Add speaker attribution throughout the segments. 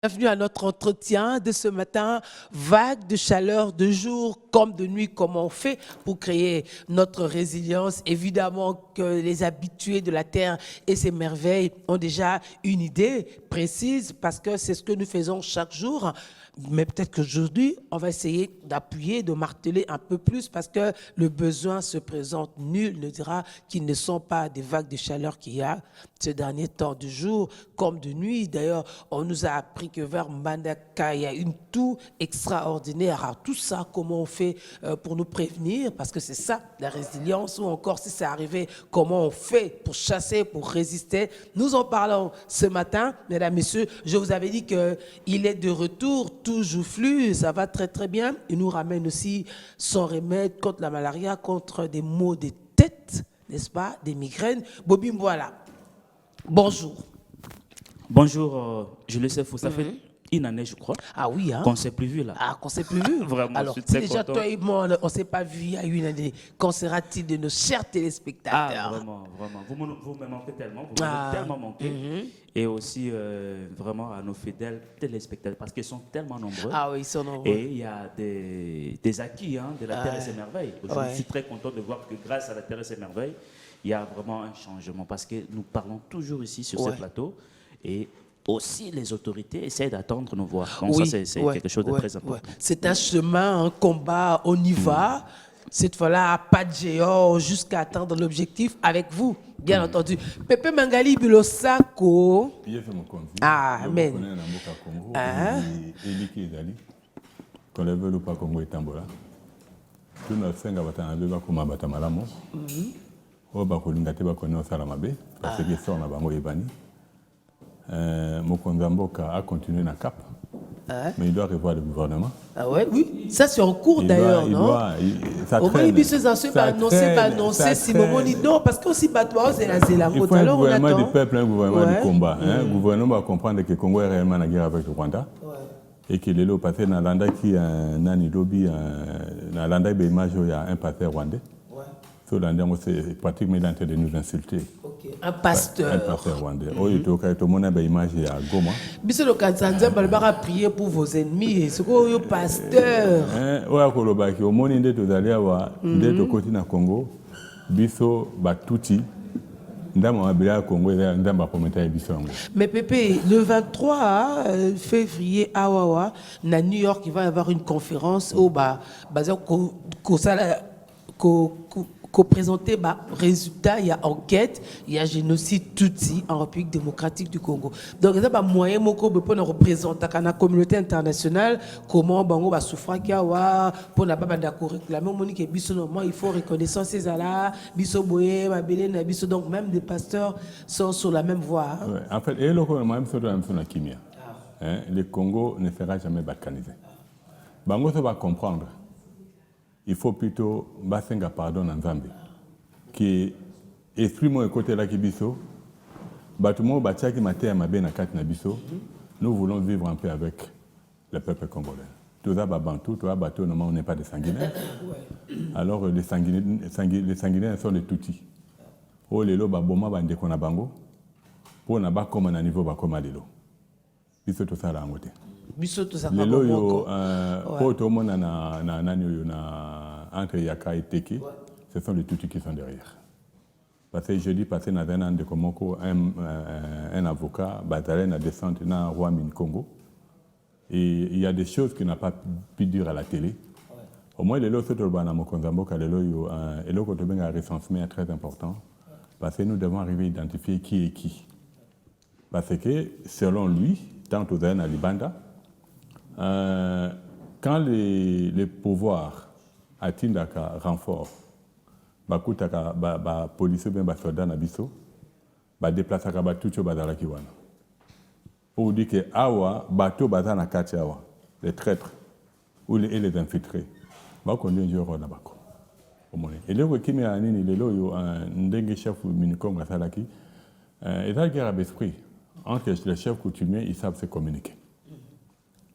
Speaker 1: Bienvenue à notre entretien de ce matin. Vague de chaleur de jour comme de nuit, comment on fait pour créer notre résilience? Évidemment que les habitués de la Terre et ses merveilles ont déjà une idée précise parce que c'est ce que nous faisons chaque jour. Mais peut-être qu'aujourd'hui, on va essayer d'appuyer, de marteler un peu plus parce que le besoin se présente. Nul ne dira qu'ils ne sont pas des vagues de chaleur qu'il y a ces derniers temps de jour comme de nuit. D'ailleurs, on nous a appris que vers Mbandaka, il y a une toux extraordinaire. Alors tout ça, comment on fait pour nous prévenir? Parce que c'est ça, la résilience, ou encore si c'est arrivé, comment on fait pour chasser, pour résister? Nous en parlons ce matin, mesdames, messieurs. Je vous avais dit qu'il est de retour, tout joufflu, ça va très très bien. Il nous ramène aussi son remède contre la malaria, contre des maux de tête, n'est-ce pas, des migraines. Bobim, voilà. Bonjour.
Speaker 2: Bonjour, je le sais, ça fait une année, je crois,
Speaker 1: Ah oui, hein?
Speaker 2: qu'on ne s'est plus vu là.
Speaker 1: Ah, qu'on ne s'est plus vu.
Speaker 2: Vraiment,
Speaker 1: Alors,
Speaker 2: je suis très
Speaker 1: déjà,
Speaker 2: content.
Speaker 1: toi et moi, on ne s'est pas vu il y a une année. Qu'en sera-t-il de nos chers téléspectateurs?
Speaker 2: Ah, vraiment, vraiment. Vous me manquez tellement, vous m'avez tellement manqué. Et aussi, vraiment, à nos fidèles téléspectateurs, parce qu'ils sont tellement nombreux.
Speaker 1: Ah oui, ils sont nombreux.
Speaker 2: Et il y a des acquis de la Terre et ses merveilles. Je suis très content de voir que grâce à la Terre et ses merveilles, il y a vraiment un changement, parce que nous parlons toujours ici sur ce plateau. Et aussi, les autorités essayent d'attendre nos voix. Donc
Speaker 1: Oui,
Speaker 2: ça, c'est quelque chose de très important.
Speaker 1: C'est un chemin, un combat, on y va. Cette fois-là, pas de géant jusqu'à atteindre l'objectif avec vous, bien entendu. Pepe Mangali Bilosako. Ah, amen.
Speaker 3: Quand le veut pas Congo et Tambola, tout notre sang va t'en aller comme un batamalamo. Au Bakolingate Bakono Salamabe, parce que ça on a bango ebani. Mokonzamboka a continué na cap, mais il doit revoir le gouvernement.
Speaker 1: Ah ouais, oui, ça c'est en cours d'ailleurs, non?
Speaker 3: Ça
Speaker 1: au
Speaker 3: traîne.
Speaker 1: Il se pas annoncé, si moment dit non, parce que aussi Batouao c'est la
Speaker 3: Il faut un gouvernement du peuple, un gouvernement du combat. Un gouvernement va comprendre que le Congo est réellement en guerre avec le Rwanda. Et que les lots passés dans l'anda qui a un lobby, dans l'anda il y a un pasteur rwandais. Sur l'anda, c'est pratiquement il est en train de nous insulter.
Speaker 1: Un pasteur.
Speaker 3: Un pasteur rwandais. Oui, il y a une image à Goma.
Speaker 1: Biso le Kanzanza balbara prier pour vos ennemis. C'est quoi le pasteur?
Speaker 3: Oui, à Kolobaki, au monde de tous allés avoir de côté na Congo, biso batuti.
Speaker 1: Mais Pépé, le 23 février à Wawa, à New York, il va y avoir une conférence où qu'on présentait résultat, il y a enquête, il y a génocide Tutsi en République démocratique du Congo. Donc il y a moyen pour représenter la communauté internationale comment bango va souffrir qu'il y a pour ne pas d'accord réclamer monique biso normalement il faut reconnaissance ces là biso boye mabele na biso, donc même des pasteurs sont sur la même voie.
Speaker 3: Ouais, en fait et le même sur la kimia. Le Congo ne sera jamais balkanisé. Bango ça va comprendre. Il faut plutôt basenga pardon en Zambie qui exprime côté là qui biso batumo batia qui maté mabe na kat na biso. Nous voulons vivre en paix avec le peuple congolais. Tout ça bantou, tout ça bateau normalement on n'est pas des sanguinaires. Alors les sanguinaires sont des Tutsis. Oh les lo baboma bande kona bango pour na ba comme na niveau ba comme lelo. Biso tout ça là ngote. Les loyaux, pour tout le monde entre Yaka et Teke, ce sont les Tutsis qui sont derrière. Parce que jeudi passé, dans un an de Komoko, un avocat, Bazaren a descendu dans le roi Mine Congo. Et il y a des choses qu'il n'a pas pu dire à la télé. Au moins, les loyaux, c'est le Mokonzamboka, les loyaux, et le côté un recensement très important. Parce que nous devons arriver à identifier qui est qui. Parce que, selon lui, tant aux à Libanda, quand les pouvoirs atteignent un renfort, bakutaka ba police ou bien ba soldat na biso, ba déplacer ka ba tucho bazala kiwana. Pour dire que awa bateau bazana kati awa, les traîtres ou les infiltrés, ba conduire un jour na bako. Et le kimi anini lelo yo ndenge chef minikonga salaki, et ça guerre d'esprit entre les chefs coutumiers, ils savent se communiquer.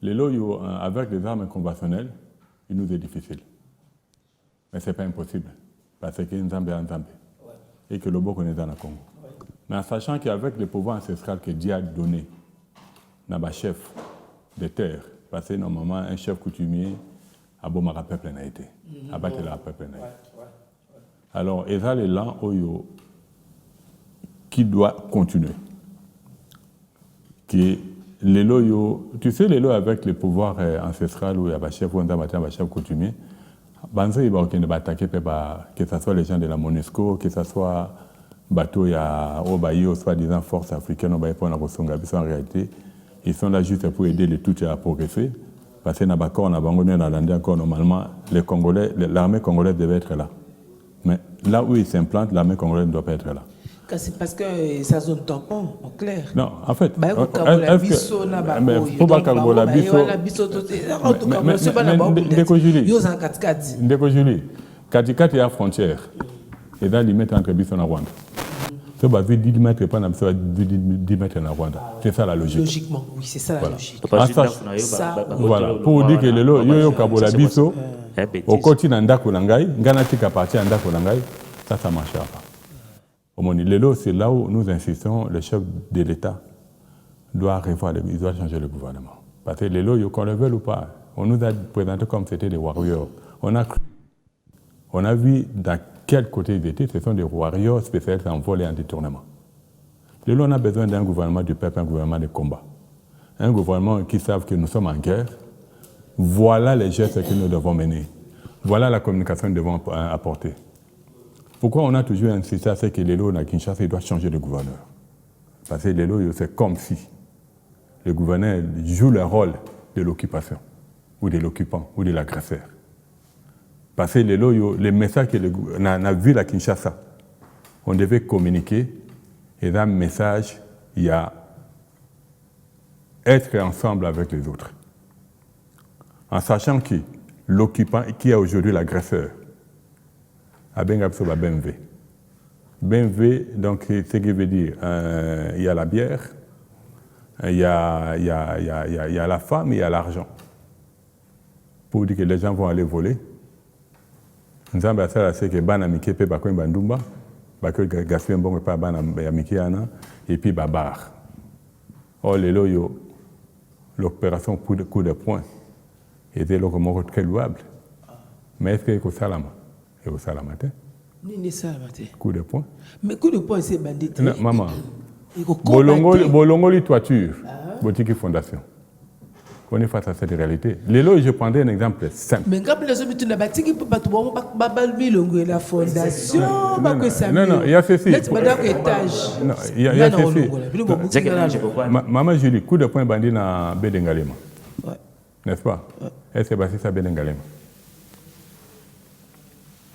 Speaker 3: Les loyaux, avec des armes conventionnelles, il nous est difficile. Mais ce n'est pas impossible. Parce qu'il y a une Zambie en Zambie. Et que le Boko est dans le Congo. Mais en sachant qu'avec le pouvoir ancestral que Dieu a donné, dans le chef, des terres. Parce que normalement, un chef coutumier a beau marquer peuple n'a été. A battu la peuple n'a été. Alors, il y a l'élan qui doit continuer. Qui les loyaux, tu sais, les lois avec les pouvoirs ancestraux où il y a un chef ou un chef coutumier, il va attaquer que ce soit les gens de la MONUSCO, que ce soit bateau, il y a au soi-disant force africaine, en réalité, ils sont là juste pour aider les Tutsis à progresser. Parce que normalement, les Congolais, l'armée congolaise devait être là. Mais là où ils s'implantent, l'armée congolaise ne doit pas être là.
Speaker 1: C'est parce que ça zone tampon, en clair.
Speaker 3: Non, en fait.
Speaker 1: Mais faut pas Kabola
Speaker 3: Julie, katikati ya frontière, et dans limite entre Bisso et Rwanda. Ça va 10 mètres et pas 10 mètres en Rwanda. C'est ça la logique.
Speaker 1: Logiquement, oui, c'est ça la logique.
Speaker 3: Voilà. Pour dire que le yo Kabola Bisso, au continent d'Akolangai, Ganati appartient à Ndakolangai, ça marche pas. C'est là où nous insistons, le chef de l'État doit revoir, il doit changer le gouvernement. Parce que les lots, qu'on le veuille ou pas, on nous a présenté comme c'était des warriors. On a vu dans quel côté ils étaient, ce sont des warriors spécialisés en vol et en détournement. Les lots, on a besoin d'un gouvernement du peuple, un gouvernement de combat. Un gouvernement qui savent que nous sommes en guerre. Voilà les gestes que nous devons mener. Voilà la communication que nous devons apporter. Pourquoi on a toujours insisté à ce que les lots à Kinshasa doivent changer de gouverneur? Parce que les lots, c'est comme si le gouverneur joue le rôle de l'occupation, ou de l'occupant, ou de l'agresseur. Parce que les lots, les messages qu'on a vus à Kinshasa, on devait communiquer, et dans le message, il y a être ensemble avec les autres. En sachant que l'occupant, qui est aujourd'hui l'agresseur, a bien BMW. BMW, donc, ce qui veut dire, il y a la bière, il y a la femme, il y a l'argent. Pour dire que les gens vont aller voler. Nous avons ça, c'est que Banamike peut pas comme Bandumba, parce que Gaspien bon pas Banamike et puis Babar. Or les loyaux, l'opération coup de poing était locomotive très louable. Mais est-ce que c'est ça là? Et au Salamate.
Speaker 1: Ni Salamate.
Speaker 3: Coup de poing.
Speaker 1: Mais coup de poing, c'est bandit.
Speaker 3: Maman. Bolongoli toiture. Boutique fondation. On est face à cette réalité. Lélo, je prendrai un exemple simple.
Speaker 1: Mais quand les hommes sont bâtis, ils ne peuvent pas la fondation.
Speaker 3: Non, il y a ceci. Non, il y a ceci. Maman Julie, coup de poing bandit dans Bédengalema. N'est-ce pas? Est-ce que c'est ça Bédengalema?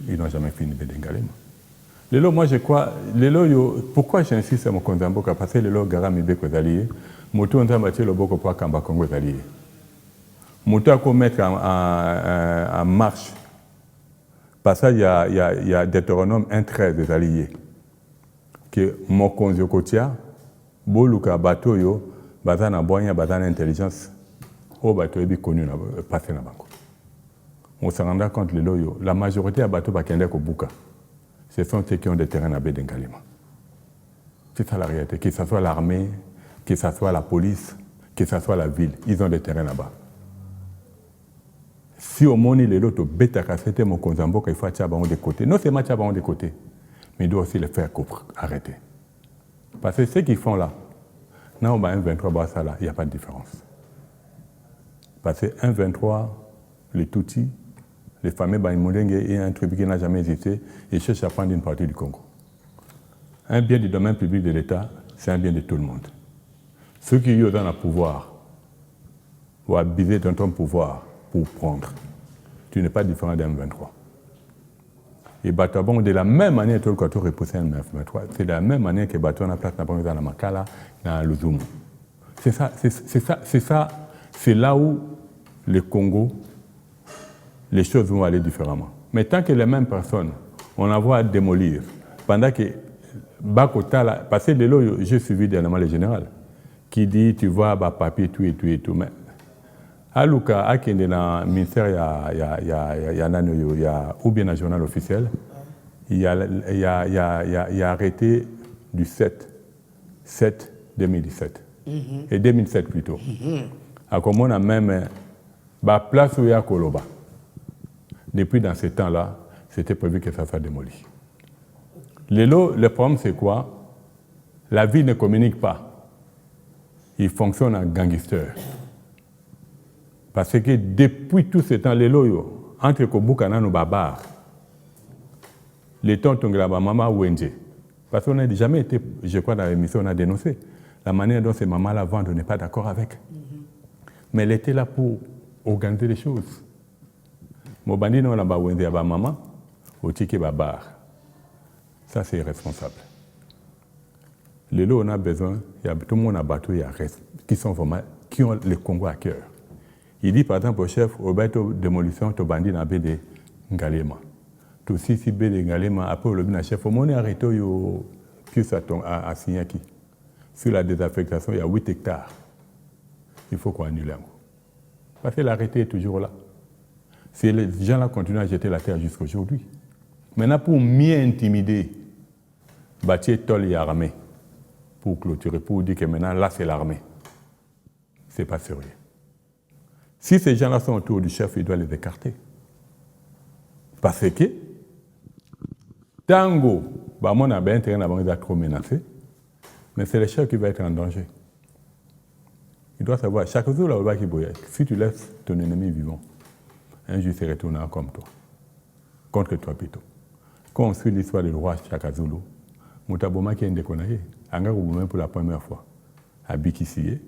Speaker 3: Ils n'ont jamais fini de Bengalema. Lelo, moi je crois, pourquoi j'insiste à mon Konzamboka? Parce que Lelo Garami Beko Zalié, Moto on a battu le Boko pour Kamba Congo Zalié. Moto a qu'à mettre en marche. Parce qu'il y a Deutéronome 1.13 des alliés. Que mon Konzokotia, Boluka Batoyo, Bazana Boya, Bazana Intelligence, au bateau est connu, passé dans Banco. On se rendra compte, la majorité des bateaux au Bouka, ce sont ceux qui ont des terrains à Bédengalema. C'est ça la réalité. Que ce soit l'armée, que ce soit la police, que ce soit la ville, ils ont des terrains là-bas. Si au monde, les autres bêta c'était mon Konzambo, il faut avoir de côté. Non seulement avoir de côté, mais il doit aussi les faire arrêter. Parce que ce qu'ils font là, là, on a un 23 là, il n'y a pas de différence. Parce que 1,23, les Tutsis, les familles Baïmoulengue et un truc qui n'a jamais existé, ils cherchent à prendre une partie du Congo. Un bien du domaine public de l'État, c'est un bien de tout le monde. Ceux qui ont dans le pouvoir vont abuser de ton pouvoir pour prendre. Tu n'es pas différent d'un 23. Et Batabon, de la même manière que tu as repoussé un 23, c'est de la même manière que Batabon a place dans la Makala, dans le Zoum. C'est là où le Congo, les choses vont aller différemment. Mais tant que les mêmes personnes, on la voit démolir, pendant que Bakota, parce que j'ai suivi dernièrement le général, qui dit, tu vois, papier, tout et tout et tout. Mais à Luka, à qui est dans le ministère, il y a ou bien un journal officiel, il y a arrêté du 7 2017. Et 2007 plutôt. Comme on a même la place où il y a Koloba. Depuis dans ce temps-là, c'était prévu que ça soit démoli. Le problème, c'est quoi? La ville ne communique pas. Il fonctionne en gangster. Parce que depuis tout ce temps, les loyaux, entre Kobukana et Babar, les temps Tonglaba Mama Wenje, parce qu'on n'a jamais été, je crois, dans l'émission, on a dénoncé la manière dont ces mamans-là vendent, on n'est pas d'accord avec. Mais elle était là pour organiser les choses. Mon bandit, on a Wenje à maman, au Tiki Babar. Ça, c'est irresponsable. Les lots, on a besoin, tout le monde a battu, qui ont le Congo à cœur. Il dit par exemple au chef, au bateau de démolition, au bandit dans BD Ngalema. Tout si BD Ngalema, après le chef, on a arrêté à Signaki. Sur la désaffectation, il y a 8 hectares. Il faut qu'on annule. Parce que l'arrêté est toujours là. Si les gens-là continuent à jeter la terre jusqu'à aujourd'hui. Maintenant, pour mieux intimider, bâtir Tol et armée, pour clôturer, pour dire que maintenant, là, c'est l'armée. Ce n'est pas sérieux. Si ces gens-là sont autour du chef, il doit les écarter. Parce que, Tango, on a bien intérêt à trop menacé, mais c'est le chef qui va être en danger. Il doit savoir, chaque jour, là, si tu laisses ton ennemi vivant, un jour, il se retournera comme toi, contre toi plutôt. Quand on suit l'histoire du roi Chakazulu, Moutaboma qui est indéconnaillé, pour la première fois, à Bikisiye,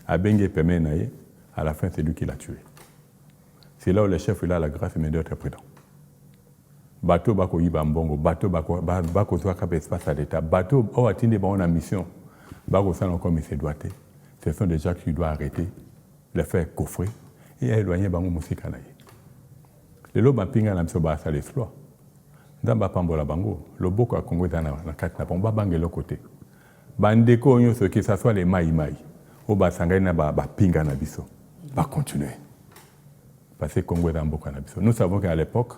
Speaker 3: à Bengue Pemenaye, à la fin, c'est lui qui l'a tué. C'est là où le chef il a la grâce d'être prudent. Bateau bako yiba mbongo, bateau bako soit cap espace à l'état, bateau au atteindre bon en mission, bako ça comme il se doit. Ce sont des gens qui doivent arrêter, les faire coffrer et éloigner bango musika naye. Le lo bapinga na biso ba ça l'exploit. Ndamba pambola bango, le boko a Congo dans na kati na pomba bange le côté. Bandeko nyonso que ça soit les maïmaï, au basangay na ba pinga na biso. Va continuer. Parce que Congo est dans beaucoup de nous savons qu'à l'époque,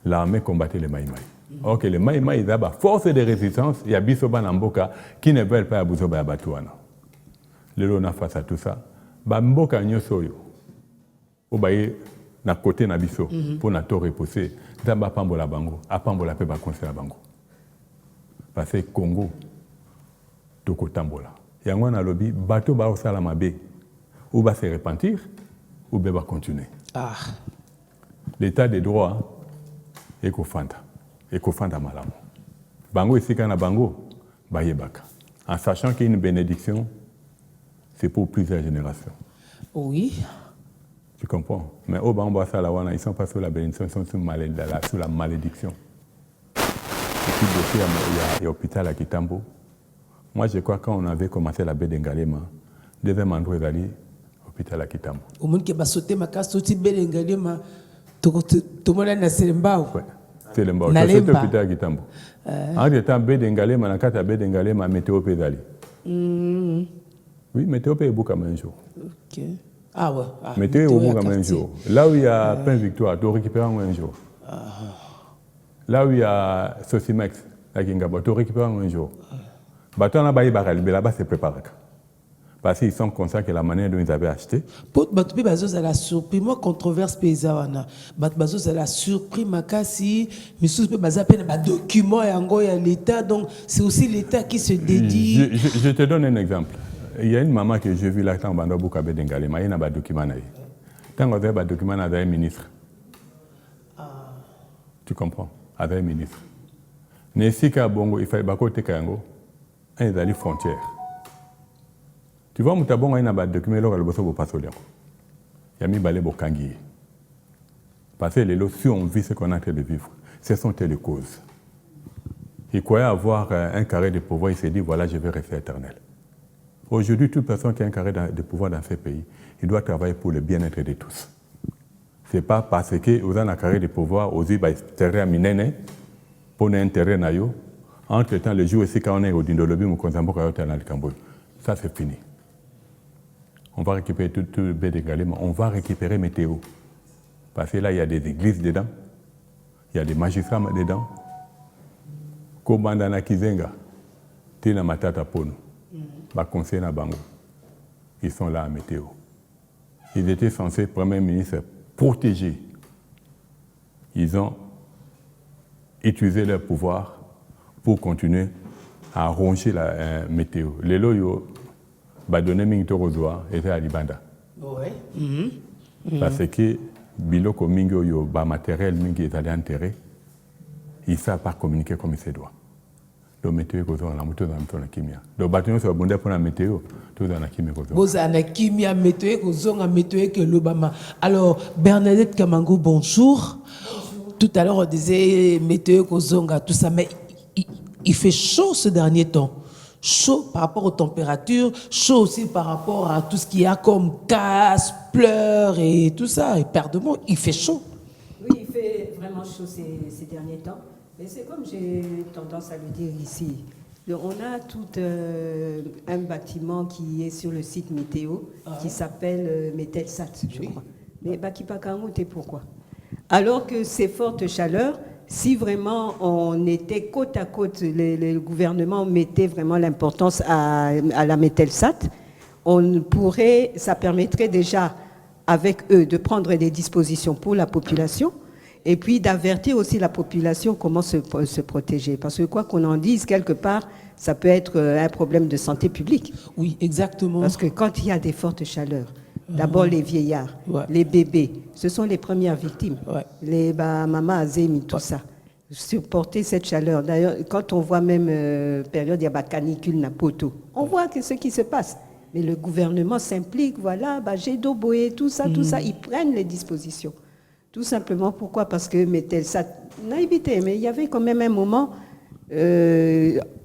Speaker 3: l'armée combattait les Maïmaï. Or que les Maïmaï, ils ont force de résistance, il y a Bisoba Namboka qui ne veulent pas Abouzoba Batouana. Le Lona face à tout ça, Bamboka Nyosoyo, au baye, na côté na biso, pour na to repousser, Zamba Pambola Bango, à Pambola Peba Conseil Bango. Parce que Congo, Toko Tambola. Yangon a lobby, bateau ba au Salamabe. Ou va se repentir, ou va continuer. Ah. L'état des droits est Kofanda Malamo. Bango ici, quand Bango, Bayebaka. En sachant qu'il y a une bénédiction, c'est pour plusieurs générations.
Speaker 1: Oui.
Speaker 3: Tu comprends? Mais au Bango Salawana, ils ne sont pas sur la bénédiction, ils sont sur la malédiction. Et puis, il y a l'hôpital à Kitambo. Moi, je crois que quand on avait commencé la baie d'Engalema, deuxième endroit d'aller hôpital à Kitambo.
Speaker 1: Au monde qui va sauter ma casse, sauter baie d'Engalema, tout le monde est C'est
Speaker 3: le mbao. Tu as sauté hôpital à Kitambo. En étant baie d'Engalema, dans la baie d'Engalema, météo peut d'aller. Oui, météo peut beaucoup comme un jour.
Speaker 1: Ok. Ah ouais.
Speaker 3: Météo est beaucoup comme un jour. Là où il y a Pain Victoire, tu récupères un jour. Là où il y a Sosimex, à Kingaba, tu récupères un jour. Là-bas, c'est préparé. Parce qu'ils sont conscients que la manière dont ils avaient acheté.
Speaker 1: Pour la surpris, moi, controverse paysanne. Ça la surpris, Makasi, mais sous un document et l'État. Donc, c'est aussi l'État qui se dédie.
Speaker 3: Je te donne un exemple. Il y a une maman que j'ai vue là, quand on a beaucoup de Dengalema, il y a un document. Quand on a un document, il y a un ministre. Tu comprends? Avec un ministre. Nesika Bongo, il fallait que tu aies un des frontières. Tu vois, Moutabongo, il y a un document qui est le passé. Il y a mis balé Bokangi. Parce que les lots, si on vit ce qu'on est en train de vivre, ce sont les causes. Il croyait avoir un carré de pouvoir, il s'est dit, voilà, je vais rester éternel. Aujourd'hui, toute personne qui a un carré de pouvoir dans ce pays, il doit travailler pour le bien-être de tous. Ce n'est pas parce que vous avez un carré de pouvoir, vous avez un terrain à minene, pour un terrain à yo. Entre-temps, le jour aussi, quand on est au Dindolobi, ça c'est fini. On va récupérer tout le baie de Galema, on va récupérer Météo. Parce que là, il y a des églises dedans, il y a des magistrats dedans. Kobandana Kizenga, Tina Matata Pono, Bakonse na Bango, ils sont là à Météo. ils étaient censés, Premier ministre, protéger. Ils ont utilisé leur pouvoir pour continuer à ronger la météo. Les loyaux, bah donner minto rosoa était à Libanda.
Speaker 1: Ouais.
Speaker 3: Parce que biloko mingo yo ba matériel mingi est allé enterrer, ils savent pas communiquer comme il se doit. Donc météo rosoa la moto dans la kimia. Donc bâtiment sur bonde pour la météo, tout dans la kimia rosoa.
Speaker 1: Vous avez kimia météo rosoa météo que l'Obama. Alors Bernadette Kamango, bonjour. Tout à l'heure on disait météo rosoa tout ça, mais il fait chaud ce dernier temps. Chaud par rapport aux températures, chaud aussi par rapport à tout ce qu'il y a comme casse, pleurs et tout ça, et perdement, il fait chaud.
Speaker 4: Oui, il fait vraiment chaud ces derniers temps. Mais c'est comme j'ai tendance à le dire ici. On a tout un bâtiment qui est sur le site météo qui s'appelle Metelsat, je crois. Mais Bakipakango, t'es pourquoi? Alors que ces fortes chaleurs, si vraiment on était côte à côte, le gouvernement mettait vraiment l'importance à la Metelsat, ça permettrait déjà avec eux de prendre des dispositions pour la population et puis d'avertir aussi la population comment se protéger. Parce que quoi qu'on en dise, quelque part, ça peut être un problème de santé publique.
Speaker 1: Oui, exactement.
Speaker 4: Parce que quand il y a des fortes chaleurs, d'abord les vieillards, les bébés, ce sont les premières victimes. Les maman Azemi, tout ça. Supporter cette chaleur. D'ailleurs, quand on voit même période, il y a canicule, Napoto, on voit que ce qui se passe. Mais le gouvernement s'implique, voilà, j'ai d'eau boé, tout ça, ils prennent les dispositions. Tout simplement, pourquoi? Parce que Metelsat n'a évité, mais il y avait quand même un moment,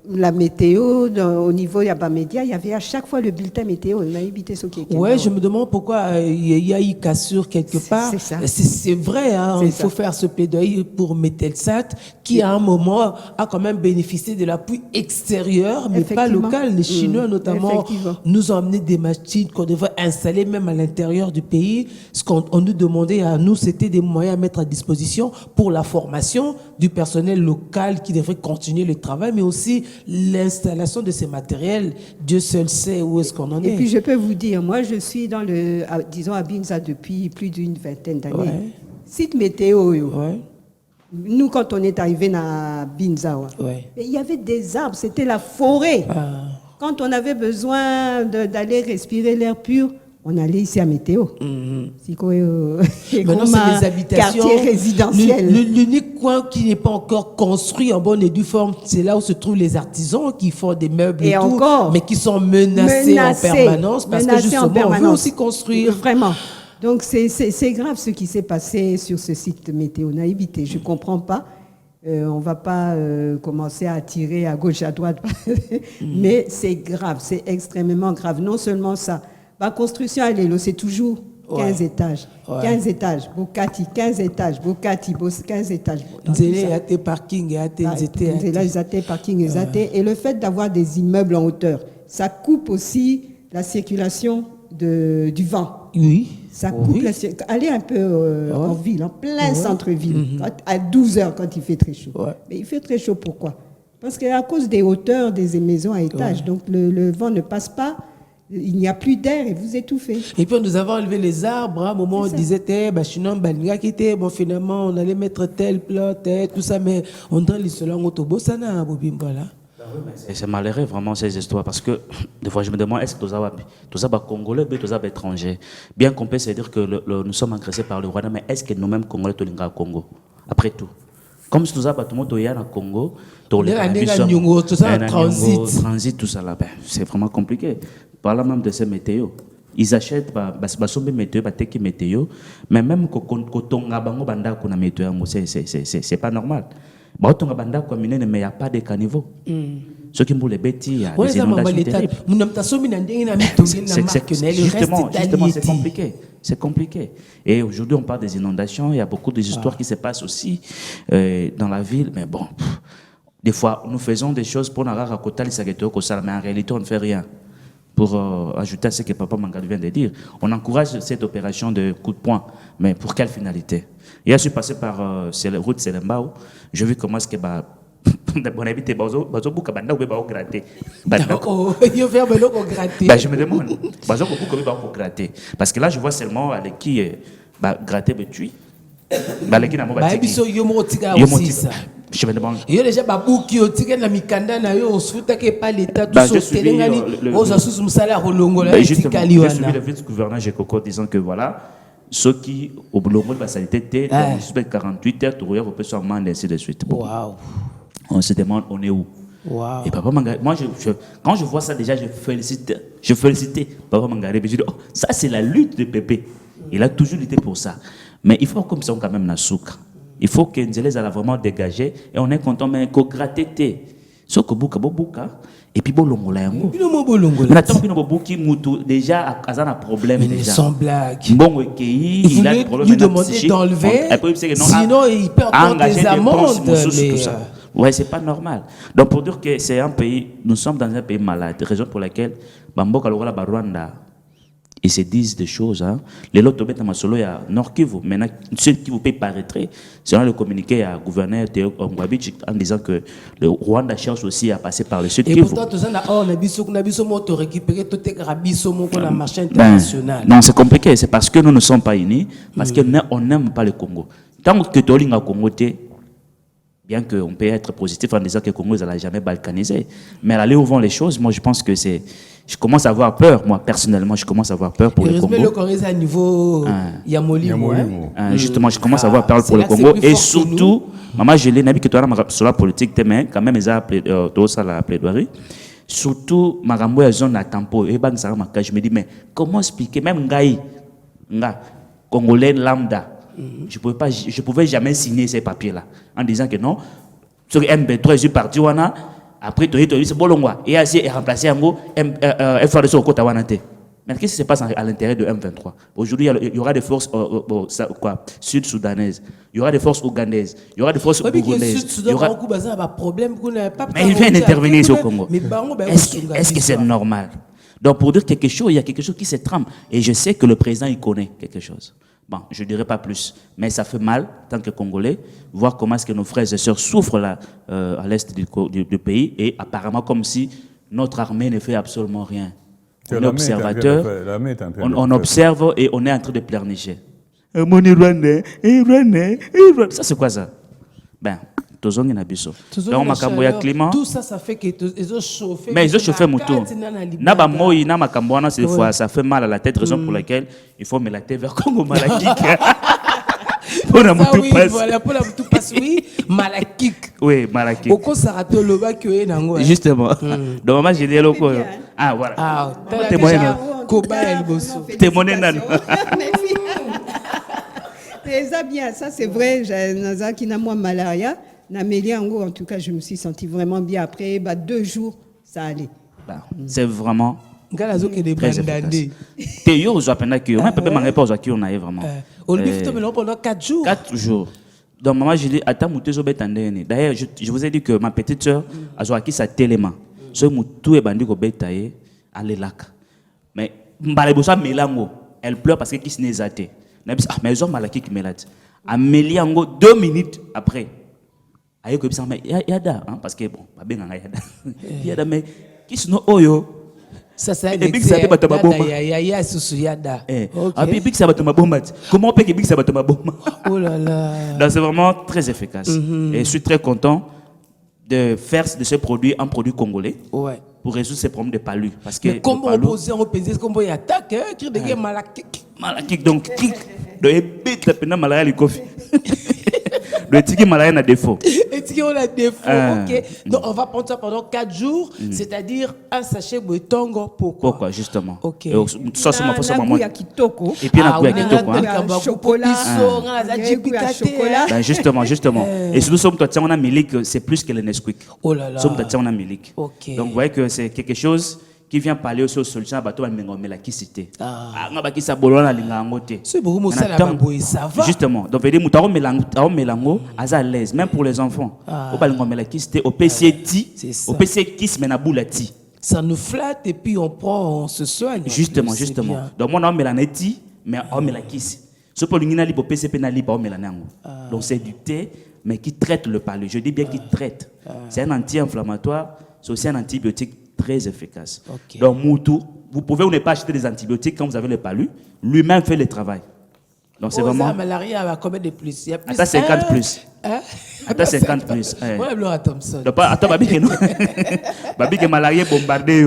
Speaker 4: la météo, au niveau Yabamédia, il y avait à chaque fois le bulletin météo. On a évité ce qui est.
Speaker 1: Oui, je me demande pourquoi il y a eu cassure quelque part.
Speaker 4: C'est ça.
Speaker 1: C'est vrai, hein, il faut faire ce plaidoyer pour Metelsat, qui à un moment a quand même bénéficié de l'appui extérieur, mais pas local. Les Chinois notamment nous ont amené des machines qu'on devrait installer même à l'intérieur du pays. Ce qu'on nous demandait à nous, c'était des moyens à mettre à disposition pour la formation du personnel local qui devrait continuer le travail, mais aussi l'installation de ces matériels. Dieu seul sait où est-ce qu'on en est.
Speaker 4: Et puis je peux vous dire, moi je suis disons à Binza depuis plus d'une vingtaine d'années. Site météo, nous quand on est arrivé à Binza, il y avait des arbres, c'était la forêt. Quand on avait besoin d'aller respirer l'air pur, on allait ici à météo.
Speaker 1: Maintenant, c'est des habitations.
Speaker 4: Quartier résidentiel.
Speaker 1: L'unique coin qui n'est pas encore construit en bonne et due forme, c'est là où se trouvent les artisans qui font des meubles et tout,
Speaker 4: encore,
Speaker 1: mais qui sont menacés en permanence parce que justement, on veut aussi construire.
Speaker 4: Vraiment. Donc, c'est grave ce qui s'est passé sur ce site météo. On a évité. Je ne comprends pas. On ne va pas commencer à tirer à gauche, à droite. Mais c'est grave. C'est extrêmement grave. Non seulement ça. La construction à l'Elo, c'est toujours 15 étages. 15 étages. Bokati, 15 étages. Bokati, 15 étages.
Speaker 1: Zélé, athée, parking, athée,
Speaker 4: parking, et le fait d'avoir des immeubles en hauteur, ça coupe aussi la circulation du vent.
Speaker 1: Oui.
Speaker 4: Ça coupe la circulation. Allez un peu en ville, en plein centre-ville, à 12 heures quand il fait très chaud. Mais il fait très chaud, pourquoi? Parce qu'à cause des hauteurs des maisons à étage, donc le vent ne passe pas. Il n'y a plus d'air et vous étouffez. Et puis nous avons enlevé les arbres. À un moment, on disait, bon, finalement, on allait mettre tel plat, tout ça, mais on dirait voilà.
Speaker 2: C'est malheureux vraiment ces histoires parce que des fois je me demande est-ce que tout ça congolais ou tout ça étranger. Bien qu'on puisse dire que nous sommes agressés par le Rwanda, mais est-ce que nous-mêmes congolais tout au Congo après tout? Comme si tout ça tout le monde est au Congo, tout ça transit tout ça là, c'est vraiment compliqué. Parlant même de ces météos, ils achètent météo, météo, mais même quand on a banda qu'on a météo, c'est pas normal. Mais il n'y a pas de caniveau. Ceux qui voulaient bêtis, il y a des inondations terribles. Justement, c'est compliqué. C'est compliqué. Et aujourd'hui, on parle des inondations. Il y a beaucoup d'histoires qui se passent aussi dans la ville. Mais bon, des fois, nous faisons des choses pour nous raconter mais en réalité, on ne fait rien. Pour ajouter à ce que Papa Mangado vient de dire, on encourage cette opération de coup de poing, mais pour quelle finalité? Hier, je suis passé par la route Selembao, j'ai vu comment est-ce que Bon habité bazo buka banda ou ba gratter.
Speaker 1: Oh, il fait un gratter.
Speaker 2: Bah je me demande. Bazo buka ba gratter parce que là je vois seulement avec qui gratter betui. Bah les qui n'a pas
Speaker 1: biso yo mo tika aussi ça.
Speaker 2: Je me demande.
Speaker 1: Yo déjà babuki o tika na mikanda na yo osuta ke pas l'état tout so telengani oza susu musala rolongola tika liwana.
Speaker 2: J'ai suivi le vice-gouverneur Jekoko disant que voilà ceux qui au boulot de sanité dans 48 heures tu regardes au peu amende ainsi de suite.
Speaker 1: Waouh.
Speaker 2: On se demande on est où.
Speaker 1: Wow.
Speaker 2: Et Papa Mangari, moi quand je vois ça déjà je félicitais Papa Mangari. Je dis oh, ça c'est la lutte de Pépé. Il a toujours lutté pour ça. Mais il faut comme ça quand même na souk. Il faut que Nzélé a vraiment dégagé et on est content mais qu'on gratte ce que bobuka et puis bolongola yango. Mais attends bino bobuki mutu déjà a un problème déjà.
Speaker 1: Sans blague.
Speaker 2: Bon il a un problème.
Speaker 1: Lui demander d'enlever. Sinon il perd encore des amendes.
Speaker 2: Tout ça. Ouais, c'est pas normal. Donc pour dire que c'est un pays, nous sommes dans un pays malade, raison pour laquelle Bamboka Logola Rwanda, ils se disent des choses. Hein. Les lots de Masolo, il y a Nord Kivu. Maintenant, ce qui vous peut paraître, c'est le communiqué à gouverneur Théo Ngwabic en disant que le Rwanda cherche aussi à passer par le Sud Kivu.
Speaker 1: Et pourtant, tout ça, on a récupéré tout le marché international.
Speaker 2: Non, c'est compliqué. C'est parce que nous ne sommes pas unis, parce qu'on n'aime pas le Congo. Tant que tu es au Congo, bien qu'on peut être positif en disant que le Congo n'a jamais balkanisé. Mais aller où vont les choses, moi je pense que c'est... Je commence à avoir peur, moi personnellement, je commence à avoir peur pour le Congo.
Speaker 1: Le Congo est à niveau Yamolimo.
Speaker 2: Justement, je commence à avoir peur pour le Congo. Et surtout, maman, je l'ai dit que tu as sur la politique, mais quand même, ils ont appelé la plaidoirie. Surtout, Marambo est zone à tempo. Et je me dis, mais comment expliquer, même Ngaï, Congolais lambda, je ne pouvais jamais signer ces papiers-là en disant que non, sur MB3, je suis parti, après, tu as dit Bolongwa, et ainsi remplacé en gros, FRDC au côté Wanate. Mais qu'est-ce qui se passe à l'intérieur de M23? Aujourd'hui, il y aura des forces sud-soudanaises, il y aura des forces ougandaises, il y aura des forces burundaises. Mais il vient d'intervenir au Congo. Est-ce que c'est normal? Donc, pour dire quelque chose, il y a quelque chose qui se trame. Et je sais que le président, il connaît quelque chose. Bon, je ne dirai pas plus, mais ça fait mal, tant que Congolais, voir comment est-ce que nos frères et sœurs souffrent là, à l'est du pays, et apparemment comme si notre armée ne fait absolument rien. On est observateur, on observe et on est en train de pleurnicher. Ça c'est quoi ça? Ben, donc makambo ya climat.
Speaker 1: Tout ça, ça fait qu'ils ont chauffé.
Speaker 2: Mais ils ont chauffé moto. Naba moi, na makambo na cette fois, ça fait mal à la tête, raison pour laquelle il faut me la tête vers Congo Malakik. Pour la moto passe.
Speaker 1: Voilà, pour la moto passe, oui, Malakik.
Speaker 2: Oui, Malakik.
Speaker 1: Pourquoi ça rate le bas que est nango?
Speaker 2: Justement. Donc maman j'ai dit loko. Ah voilà.
Speaker 1: Ah,
Speaker 2: témoigner.
Speaker 1: Koba El Bosso.
Speaker 2: Témoigner nan.
Speaker 4: C'est bien, ça c'est vrai, j'ai qui n'a moi malaria. En tout cas, je me suis sentie vraiment bien. Après 2 jours, ça allait.
Speaker 2: C'est vraiment
Speaker 1: très efficace.
Speaker 2: Théo, je appelle que moi, peut-être m'en pas qui on a vraiment.
Speaker 1: On lui fait pendant 4 jours.
Speaker 2: 4 jours. Donc maman, je dis attends, mouté zo betandene. D'ailleurs, je vous ai dit que ma petite sœur a joué qui sa téléma. Ce moutou est bandi ko betaye à l'elac. Mais mbalebosa melango, elle pleure parce que qui se n'est zaté. Mais ils ont malaki qui melate. A meliango 2 minutes après. Ayo ko bisa mais yada parce que bon pas bien yada. Yada mais qui sont oyo.
Speaker 1: Ça c'est big ça ba toma bomba. Ya susu yada.
Speaker 2: Big ça ba toma bomba. Comment on peut que big ça ba toma bomba?
Speaker 1: Oh là là.
Speaker 2: Donc c'est vraiment très efficace. Et je suis très content de faire de ce produit un produit congolais.
Speaker 1: Ouais.
Speaker 2: Pour résoudre ces problèmes de palu parce que
Speaker 1: comment on pose on pèse comment il attaque cri de guerre
Speaker 2: malakik donc kick de ébite la pena malaria li kofi. Le tiki malaria a défaut.
Speaker 1: Et tiki on a défaut. OK. Donc on va prendre ça pendant 4 jours, c'est-à-dire un sachet de tongo
Speaker 2: pourquoi justement.
Speaker 1: OK.
Speaker 2: Ça c'est ma façon maman.
Speaker 4: Et
Speaker 2: puis on a kitoko
Speaker 4: chocolat.
Speaker 2: Ben justement. Et surtout on a Milik, c'est plus que le Nesquik.
Speaker 1: Oh là là.
Speaker 2: On a Milik.
Speaker 1: OK.
Speaker 2: Donc vous voyez que c'est quelque chose qui vient parler aussi aux solutions à bateau mais la qui cité.
Speaker 1: C'est beaucoup ça va.
Speaker 2: Justement. Donc veut dire mutaro melango à l'aise même pour les enfants. Au balingomé la qui cité au PC au PC kiss mais na boulati.
Speaker 1: Ça nous flatte et puis on se soigne.
Speaker 2: Justement. Donc moi on melaneti mais on la kiss. Ce pour l'ingina lipo PCP na lipo on melanango. Donc c'est du thé mais qui traite le palu. Je dis bien qui traite. C'est un anti-inflammatoire, c'est aussi un antibiotique très efficace.
Speaker 1: Ok.
Speaker 2: Donc, Moutou, vous pouvez ou ne pas acheter des antibiotiques quand vous avez le palu. Lui-même fait le travail. Donc, c'est vraiment...
Speaker 1: La malaria va combien de plus? Il y a plus
Speaker 2: Attends, 50 plus.
Speaker 1: Hein?
Speaker 2: Attends, 50 plus.
Speaker 1: Ouais, Laura Thompson.
Speaker 2: Attends, Babi, que non. Babi, que malaria bombardé.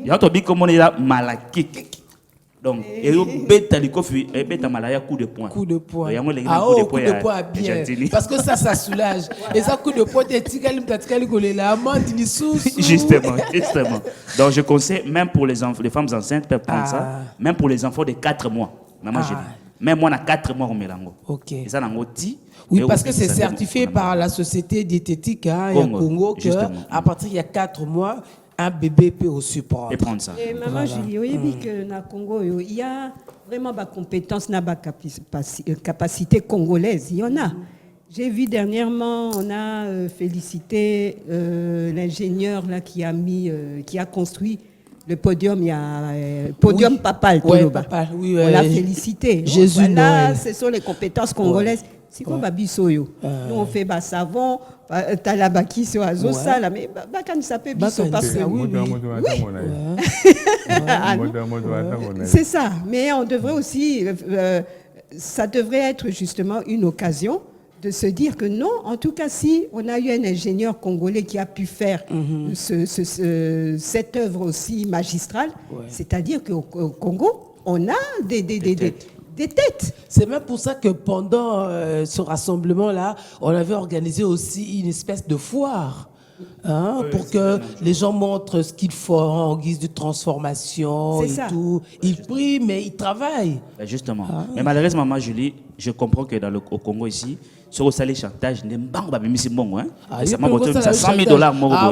Speaker 2: Il y a un truc comme on est là, malakik. Donc, et au bêta du coffee, et bêta malaria coup de poing.
Speaker 1: Coup de poing.
Speaker 2: Et
Speaker 1: Coup de poing bien. Parce que ça soulage. Et ça, coup de poing, t'es tikali, la amande, ni sous.
Speaker 2: Justement. Donc, je conseille, même pour les femmes enceintes, peuvent prendre ça. Même pour les enfants de 4 mois. Maman, je dis. Même moi, on a 4 mois, on met l'ango.
Speaker 1: Ok.
Speaker 2: Et ça, l'ango dit.
Speaker 1: Oui, parce que c'est certifié par la société diététique Congo que à partir d'il y a 4 mois, un bébé peut aussi prendre.
Speaker 2: Et prendre ça.
Speaker 4: Et maman Julie, oui, dit que na Congo, il y a vraiment des compétences, des capacités congolaises. Il y en a. J'ai vu dernièrement, on a félicité l'ingénieur là qui a construit le podium, il y a podium papal.
Speaker 1: Papal, oui,
Speaker 4: on l'a félicité.
Speaker 1: Jésus
Speaker 4: voilà,
Speaker 1: Noël.
Speaker 4: ce sont les compétences congolaises. C'est comme Babisoyo. Nous on fait savon, talabaki sur azosala, mais bakani ça peut biso parce que c'est ça. Mais on devrait aussi, ça devrait être justement une occasion de se dire que non, en tout cas, si on a eu un ingénieur congolais qui a pu faire cette œuvre aussi magistrale, c'est-à-dire qu'au Congo, on a des têtes.
Speaker 1: C'est même pour ça que pendant ce rassemblement-là, on avait organisé aussi une espèce de foire. Pour que les gens montrent ce qu'ils font en guise de transformation et tout. Ils prient, mais ils travaillent.
Speaker 2: Justement. Mais malheureusement, Maman Julie, je comprends que au Congo ici, sur le salaire chantage, n'est pas un bon, hein. Ça m'a coûté $100 000
Speaker 1: Ah,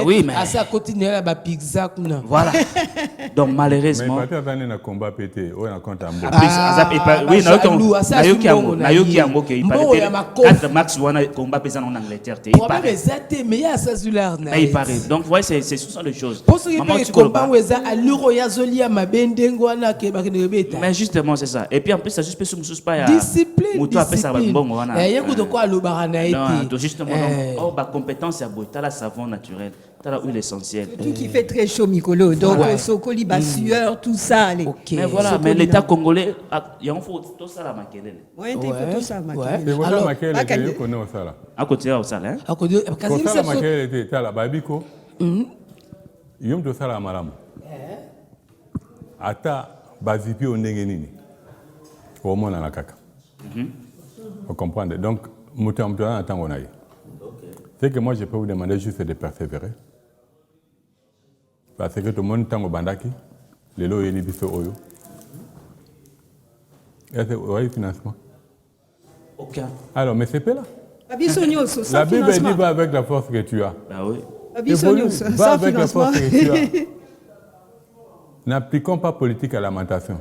Speaker 1: oui, mais à ça continue la pizza.
Speaker 2: Voilà. Donc malheureusement.
Speaker 3: Mais pas un combat pété, on a compte en bon.
Speaker 2: Oui, il paraît 4 max combat pesant en Angleterre. Il paraît. Donc vous voyez, c'est ce sont les choses. Mais justement, c'est ça. Et puis en plus, ça juste peut se pas.
Speaker 1: Discipline.
Speaker 2: Non, justement, la compétence, c'est la savon naturel, la huile essentielle.
Speaker 4: Tout qui fait très chaud, Mikolo. Donc, sokoli, sueur, tout ça.
Speaker 2: Mais voilà, mais l'État congolais, il y a un faut tout ça la maquille.
Speaker 4: Oui, il faut tout ça maquille.
Speaker 3: Alors, maquille, on connaît ça là.
Speaker 2: À côté de ça, hein.
Speaker 3: À côté de ça, maquille était là, babiko. Il y a un dossier là, madame. Ata, bazipi on nengenini. Au moins, on a caca. Vous comprenez? Donc, c'est que moi, je peux vous demander juste de persévérer. Parce que tout le monde est en bandaki, les lois et les bisous oyo. Est-ce que vous avez financement?
Speaker 2: Aucun.
Speaker 3: Alors, mais c'est pas là.
Speaker 4: La
Speaker 3: Bible dit va avec la force que tu as.
Speaker 2: Ah oui.
Speaker 3: Va avec la force que tu as. N'appliquons pas politique à l'alimentation.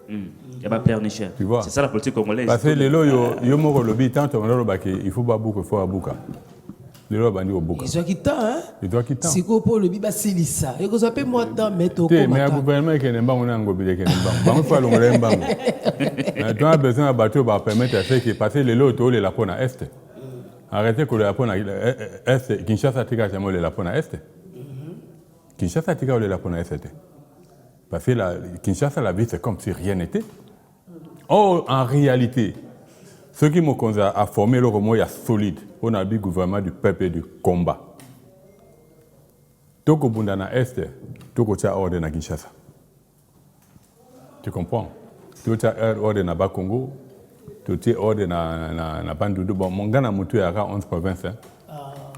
Speaker 2: Il n'y a pas pleurnicher. C'est ça la politique congolaise.
Speaker 3: Parce que les lois, il faut pas beaucoup, il faut beaucoup. Les lois, il faut beaucoup.
Speaker 1: Ils ont quitté, hein?
Speaker 3: Ils ont quitté.
Speaker 1: C'est quoi pour le biba, c'est ça. Et vous avez moi tant mettre au
Speaker 3: mais le gouvernement qui n'est pas un ngobile qui n'est pas. Il faut le ngobile. Tu as besoin d'un bateau pour permettre à ceux qui passent les lois autour de la pona est. Arrêtez que le Lapona est. Kinshasa tika jamais le Lapona est. Kinshasa tika le Lapona est. Parce que Kinshasa, la vie, c'est comme si rien n'était. Or, en réalité, ce qui me conduit à former le Romo, il y a solide. On a un gouvernement du peuple et du combat. Toko Bundana Est, Toko Tia ordre na Kinshasa. Tu comprends? Toko Tia ordre na Bakongo, Toko Tia ordre na Bandundu. Bon, mon gars n'a moutu à 11 provinces.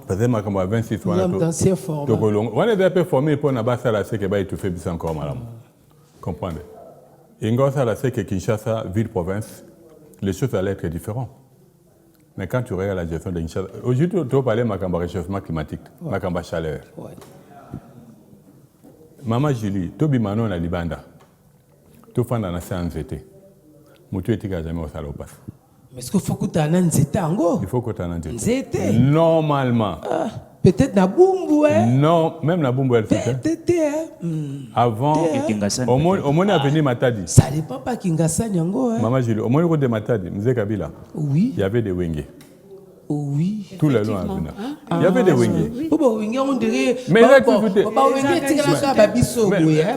Speaker 3: Parce que je suis 26 ans. On est un peu formé pour ne pas faire la sécurité et tout fait bien encore, madame. Comprenez? Et on a que Kinshasa, ville-province, les choses allaient être différentes. Mais quand tu regardes la gestion de Kinshasa, aujourd'hui, tu vas parler de réchauffement climatique, de chaleur. Maman Julie, Tobi Manon à Libanda, tu fais dans la séance été. Tu es jamais au salopas.
Speaker 1: Mais est-ce qu'il faut que tu aies un nzete ango?
Speaker 3: Il faut que tu aies un
Speaker 1: nzete.
Speaker 3: Normalement.
Speaker 1: Peut-être na bumbu, hein?
Speaker 3: Non, même na bumbu, elle fait. Avant, au moins, a venu Matadi.
Speaker 1: Ça dépend pas Kingasani ango, hein?
Speaker 3: Maman Julie, au moins, il y a Matadi, Mzee Kabila.
Speaker 1: Oui.
Speaker 3: Il y avait des Wenge.
Speaker 1: Oui.
Speaker 3: Tout le long à Bina. Il y avait des Wenge.
Speaker 1: Oui. Bon, Wenge, on dirait.
Speaker 3: Mais là, tu veux dire.
Speaker 1: Wenge, tu as la babiso,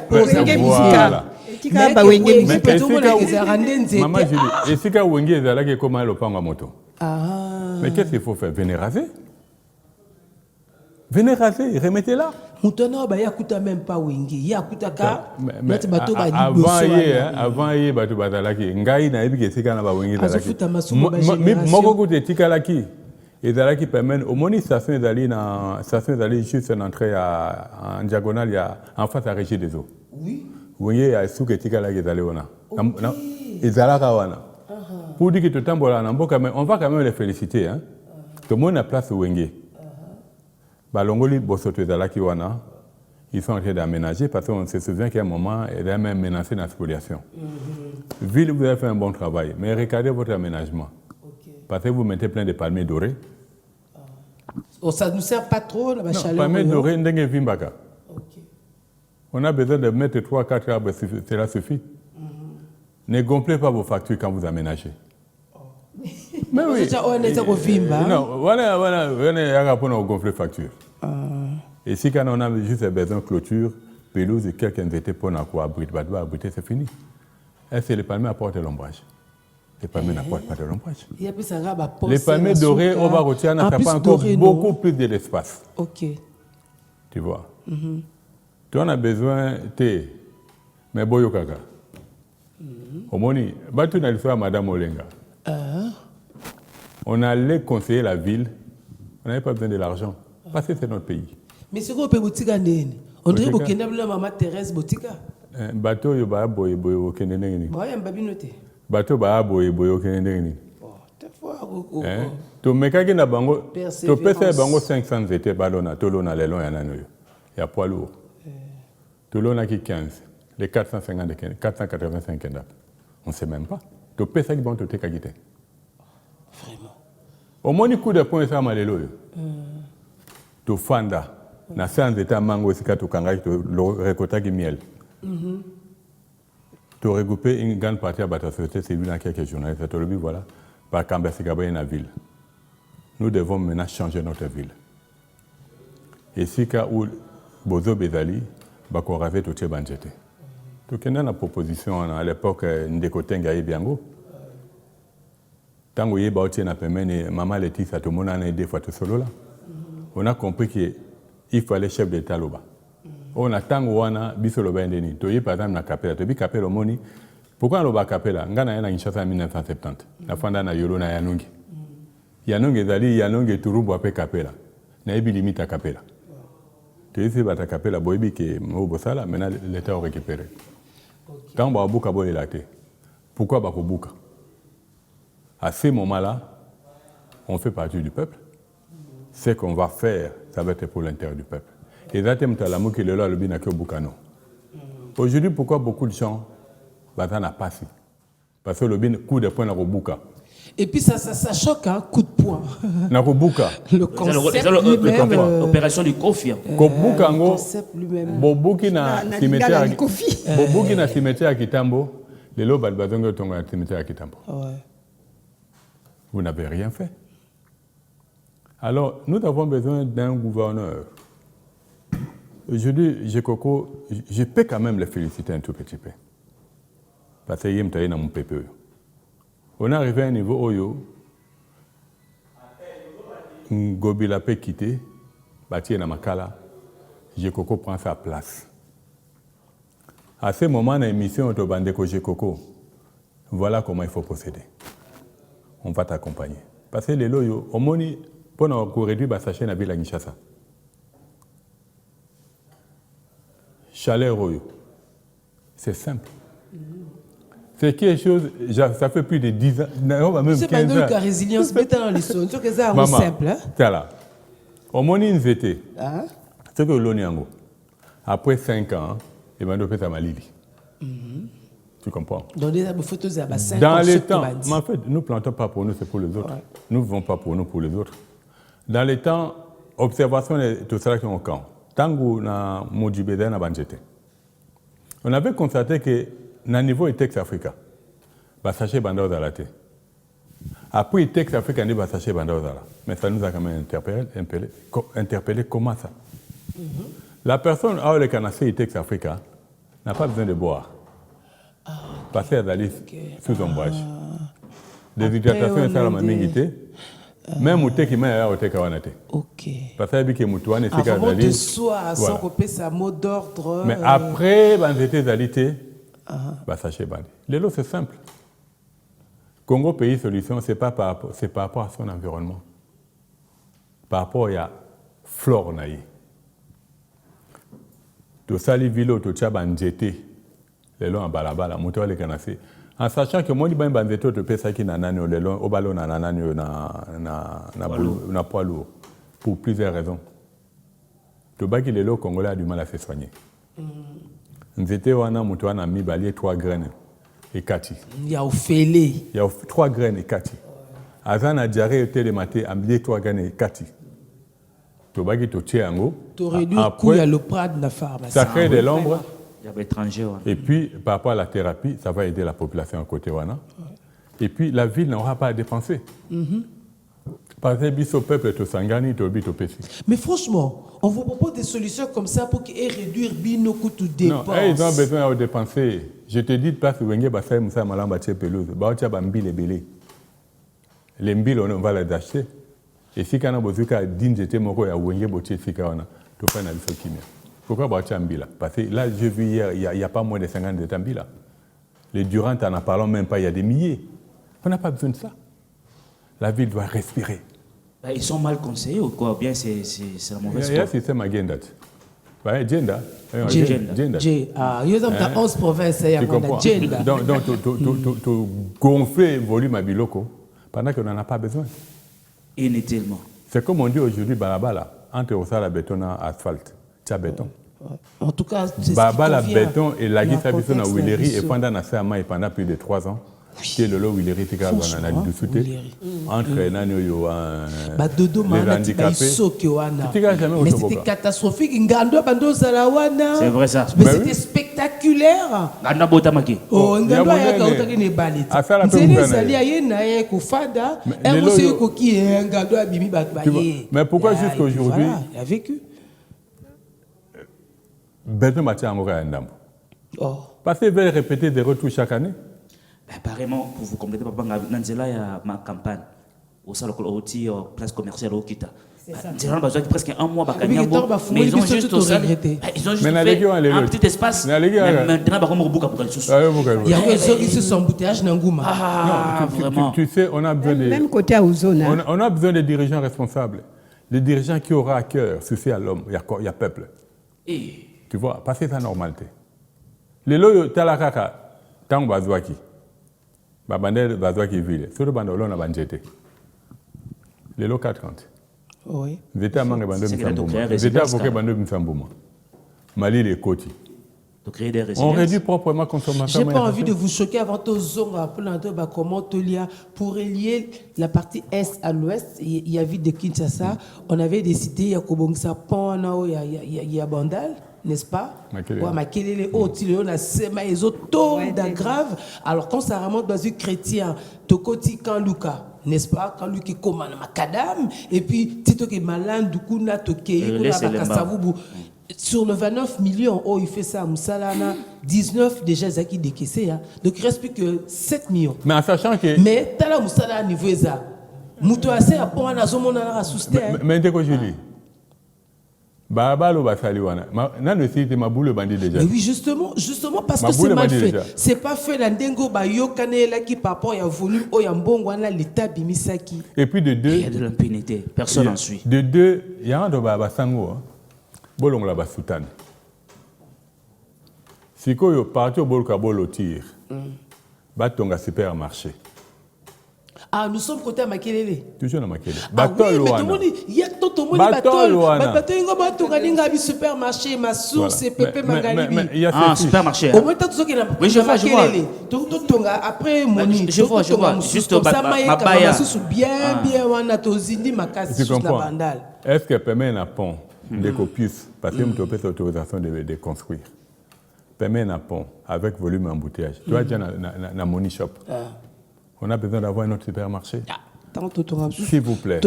Speaker 1: pour
Speaker 3: Wenge musical. Maman Julie, et si tu as Wenge, c'est là que comment le prend à moto. Mais qu'est-ce qu'il faut faire? Venez raser. Venez raser, remettez-la.
Speaker 1: Maintenant, il y a même pas Wenge. Il y a
Speaker 3: avant hier, batu batalaki. Ngai na ebi kesika na ba Wenge talaki. Moko kote tikalaki. Et là qui permet au moins station d'aller juste en entrée en diagonale, il y a en face à Régie des eaux.
Speaker 1: Oui.
Speaker 3: Vous voyez, il y a sous que tika qui est allé on a. Et Zalaka pour dire que tout le temps on va quand même les féliciter hein. Tout le monde a place au Wenge. Balongoli bosoto Zalaki wana. Ils sont en train d'aménager parce qu'on se souvient qu'à un moment, il a même menacé la spoliation. Ville, vous avez fait un bon travail, mais regardez votre aménagement. Parce que vous mettez plein de palmiers dorés.
Speaker 1: Ça ne nous sert pas trop, la chaleur.
Speaker 3: Palmiers dorés, on a besoin de mettre 3-4 arbres, cela suffit. Ne gonflez pas vos factures quand vous aménagez. Mais oui. Non, voilà, on a gonflé facture. Et si quand on a juste besoin de clôture, pelouse et quelques invités pour abriter, c'est fini. Et c'est les palmiers apportent l'ombrage. Les palmiers n'apportent pas de l'ombrage. Les palmiers dorés, on va retirer, n'apportent encore beaucoup plus de l'espace.
Speaker 1: Ok.
Speaker 3: Tu vois. Tu en as besoin de thé, mais boyo kaka. Au moni, tu n'as pas Madame Olenga. On allait conseiller la ville, on n'avait pas besoin de l'argent, parce que c'est notre pays.
Speaker 1: Mais c'est quoi boutique on dirait que Kenabla Maman Thérèse Botika.
Speaker 3: Bateau yo ba boy au Keneneni.
Speaker 1: Boy am babinote.
Speaker 3: Bateau ba boy au Keneneni. To mekaki na bango to pesa bango 500 étaient balona tolona lelo ya nano yo. Ya poids lourd. Tolona qui 15, les 450 485 kenda. On sait même pas. To pesa qui bon to te kagite.
Speaker 1: Vraiment.
Speaker 3: Au moins coup de poing ça malelo yo. To fanda na 100 états mango sika to kangai to récolter du miel. Tu as regroupé une grande partie de la société civile dans quelques journalistes. Tu as dit, voilà, par Kambassikaba et la ville. Nous devons maintenant changer notre ville. Et si où Bozo Bezali, on avait tout le monde. Donc, il y a une proposition à l'époque de Kotenga et Biango. Tant que y a permis maman Laetitia, tout le monde a aidé fois tout solo là. On a compris qu'il fallait chef d'État là-bas. On a tant wana biso loba ndeni to yi par exemple na Capella to bi Capella moni pourquoi loba Capella ngana na Kinshasa en 1970 na fanda na yolo na Yanongi ezali Yanongi turubu ape Capella na ebi limite à Capella to yi bata Capella boyebi ke mo bosala maintenant l'état a récupéré quand ba buka bo elaté pourquoi ba ko buka à ce moment-là on fait partie du peuple ce qu'on va faire ça va être pour l'intérêt du peuple. Aujourd'hui, pourquoi beaucoup de gens n'a pas si? Parce que le coup de poing n'a pas beaucoup.
Speaker 1: Et puis ça choque, hein, coup de poing.
Speaker 3: N'a pas beaucoup.
Speaker 1: Le concept lui-même.
Speaker 2: L'opération du Kofi.
Speaker 1: Le concept lui-même.
Speaker 3: Bobuki na cimetière à Kitambo, les lots balbazongo sont à cimetière à Kitambo. Vous n'avez rien fait. Alors, nous avons besoin d'un gouverneur. Aujourd'hui, je peux quand même les féliciter un tout petit peu. Parce que je suis dans mon PPE. On est arrivé à un niveau où Ngobi l'a quitté, Bati na Makala, Jekoko prend sa place. À ce moment, dans l'émission Otobandeko Jekoko, voilà comment il faut procéder. On va t'accompagner. Parce que les loyaux, au moins, pour nous réduire la chaîne à Ville à Kinshasa. Chaleur, c'est simple. C'est quelque chose, ça fait plus de 10 ans, même 15 ans.
Speaker 1: C'est pas nous la résilience, mais dans les sons, c'est simple.
Speaker 3: C'est là. Au moins, ils étaient. C'est que l'on après 5 ans, ils m'ont fait ça Malili. Tu comprends?
Speaker 1: Dans les photos,
Speaker 3: dans les temps, mais en fait, nous ne plantons pas pour nous, c'est pour les autres. Nous ne vivons pas pour nous, pour les autres. Dans les temps, observation de tout ça qui est au camp. Tango na Mojibeda na Banjete. On avait constaté que, au niveau de Tex Africa, sachez Bandao Zalate. Après, le texte africain va s'acheter Bandozala. Mais ça nous a quand même interpellé comment ça. La personne a le canacé le texte africain n'a pas besoin de boire. Parce qu'elle est sous ombrage. Des hydratations et ça la mamingité. Même au texte qui m'a au texte wanate.
Speaker 1: Ok.
Speaker 3: Parce que que mutuane c'est
Speaker 1: avant de soi sans couper sa mot d'ordre.
Speaker 3: Mais après, ben c'était d'alité. Bah sachez bandi. Les lots c'est simple. Congo pays solution c'est pas par rapport à son environnement. Par rapport à flore naïe. To sali vilo to tcha banjete. Les lots en balabala, moto les canacé. En sachant que moi, je vais banzeto te pesa qui na nani le long au ballon na nani na poids lourd pour plusieurs raisons. To baki les lots congolais a du mal à se soigner. Nzete wana moto wana mi balier 3 graines et kati.
Speaker 1: Il y a Ophélie.
Speaker 3: Il y a 3 graines et kati. Azana diarrhée était le matin amier 3 graines et kati. To baki to tiango.
Speaker 1: To réduire coup il y a le prat de la pharmacie.
Speaker 3: Ça crée de l'ombre. Et puis, par rapport à la thérapie, ça va aider la population à côté. Et puis, la ville n'aura pas à dépenser. Parce que le peuple est au Sangani, au Pessi.
Speaker 1: Mais franchement, on vous propose des solutions comme ça pour qu'ils réduire nos coûts de dépenses.
Speaker 3: Non, ils ont besoin de dépenser. Je te dis, place où Wenge Bassay Moussa Malamba Tchepelouse, Baotia Bambil et Belé. Les mbil, on va les acheter. Et si on a besoin de dire que Moko et Wenge Botier Sikawana, tu peux aller faire Kimia. Pourquoi Baotia Mbila? Parce que là, j'ai vu hier, il n'y a pas moins de 50 de Tambila. Les Durant, en n'en parlant même pas, il y a des milliers. On n'a pas besoin de ça. La ville doit respirer.
Speaker 2: Ils sont mal conseillés ou quoi? Bien, c'est la mauvaise
Speaker 3: Il y a un système à Gendat. Genda.
Speaker 1: Genda. Il y a 11 provinces.
Speaker 3: Tu comprends? Donc, tu gonfles le volume à Biloko pendant qu'on n'en a pas besoin.
Speaker 2: Inutilement.
Speaker 3: C'est comme on dit aujourd'hui, Balabala, entre Osala béton et asphalte. Tu béton.
Speaker 1: En tout cas, c'est
Speaker 3: Balabala béton et la guise à Bisson à Willery et pendant pendant plus de 3 ans. Qui le lot Willery qui a entre les handicapés.
Speaker 1: Mais c'était catastrophique.
Speaker 2: C'est vrai ça.
Speaker 1: Mais c'était spectaculaire. Oh, Ngando ya kauta kine baleti. Nzeli sali aye na ye kufada. Ngando koki Ngando abimi bat baye.
Speaker 3: Mais pourquoi jusqu'à aujourd'hui
Speaker 1: il a vécu.
Speaker 3: Béton Matia Angora Ndambo.
Speaker 1: Oh.
Speaker 3: Parce qu'il veut répéter des retours chaque année.
Speaker 2: Apparemment, pour vous compléter, papa, Nanzela, il y a ma campagne. Au salon de place commerciale au Kita. Ils ont besoin de presque un mois. Mais ils ont juste fait un petit espace. Maintenant,
Speaker 1: il y a des gens qui se sont embouteillage dans Ngouma.
Speaker 2: Ah, vraiment.
Speaker 3: Tu sais, on a besoin de.
Speaker 4: Même côté à Ouzona.
Speaker 3: On a besoin de dirigeants responsables. Des dirigeants qui auront à cœur soucier à l'homme. Il y a peuple. Tu vois, parce que c'est la normalité. Les lois, Talakaka, Tang Bazouaki. Babandel Bazouaki ville. Sur le bandolon, on a bandjeté. Les lots 40.
Speaker 1: Oui.
Speaker 3: Ils étaient à Mangue Bandou Msambouma. Ils étaés avocat Bandou Msambouma. Mali les Koti. On réduit proprement consommation.
Speaker 1: Je n'ai pas envie de vous choquer avant de comment Tolia pour relier la partie est à l'ouest. Il y a vite de Kinshasa. On avait décidé il y a Kobongsa Pon, il y a Bandal. N'est-ce pas? Makelele, on a sema les autres d'aggrave. Alors quand ça remonte dans un chrétien, Tokoti Kanluka, n'est-ce pas? Kanluki commande Makadam, et puis Tito qui est malin, du coup, na Tokei, sur le 29 millions, oh, il fait ça, Moussalana, 19 déjà Zaki décaissé. Donc il ne reste plus que 7 millions.
Speaker 3: Mais en sachant que.
Speaker 1: Mais Tala Moussala niveau ça. Moutou assez à point à Zomona à Sousté.
Speaker 3: Mais dès que je dis. Babalo Basaliwana. Nan aussi c'était ma boule bandit déjà.
Speaker 1: Mais oui, justement parce que c'est mal fait. C'est pas fait la ndengo ba yokane là qui par rapport à volume o ya mbongo na l'état bimisaki.
Speaker 3: Et puis de deux,
Speaker 2: il y a de l'impunité, personne en suit.
Speaker 3: De deux, il y a un de baba sango. Bolong la basutane. Siko yo parti au bolka bolo tir. Batonga supermarché.
Speaker 1: Ah, nous sommes côté à Makelele.
Speaker 3: Toujours à Makelele.
Speaker 1: Batol Wana. Il y a tout le monde Batol Wana. Batol un supermarché, ma source, Pépé Magalibi.
Speaker 2: Ah, supermarché.
Speaker 1: Au moins, tu as dit
Speaker 2: oui, je vois.
Speaker 1: Après, Moni,
Speaker 2: je vois. Juste au
Speaker 1: Mabaya. Bien, Wana, Tozindi, Makasi,
Speaker 3: sur
Speaker 1: la bandale.
Speaker 3: Est-ce que permet un pont de copius, parce que tu as l'autorisation de construire, permet un pont avec volume embouteillage. Tu vois, déjà, dans Money Shop. On a besoin d'avoir un autre supermarché. S'il vous plaît.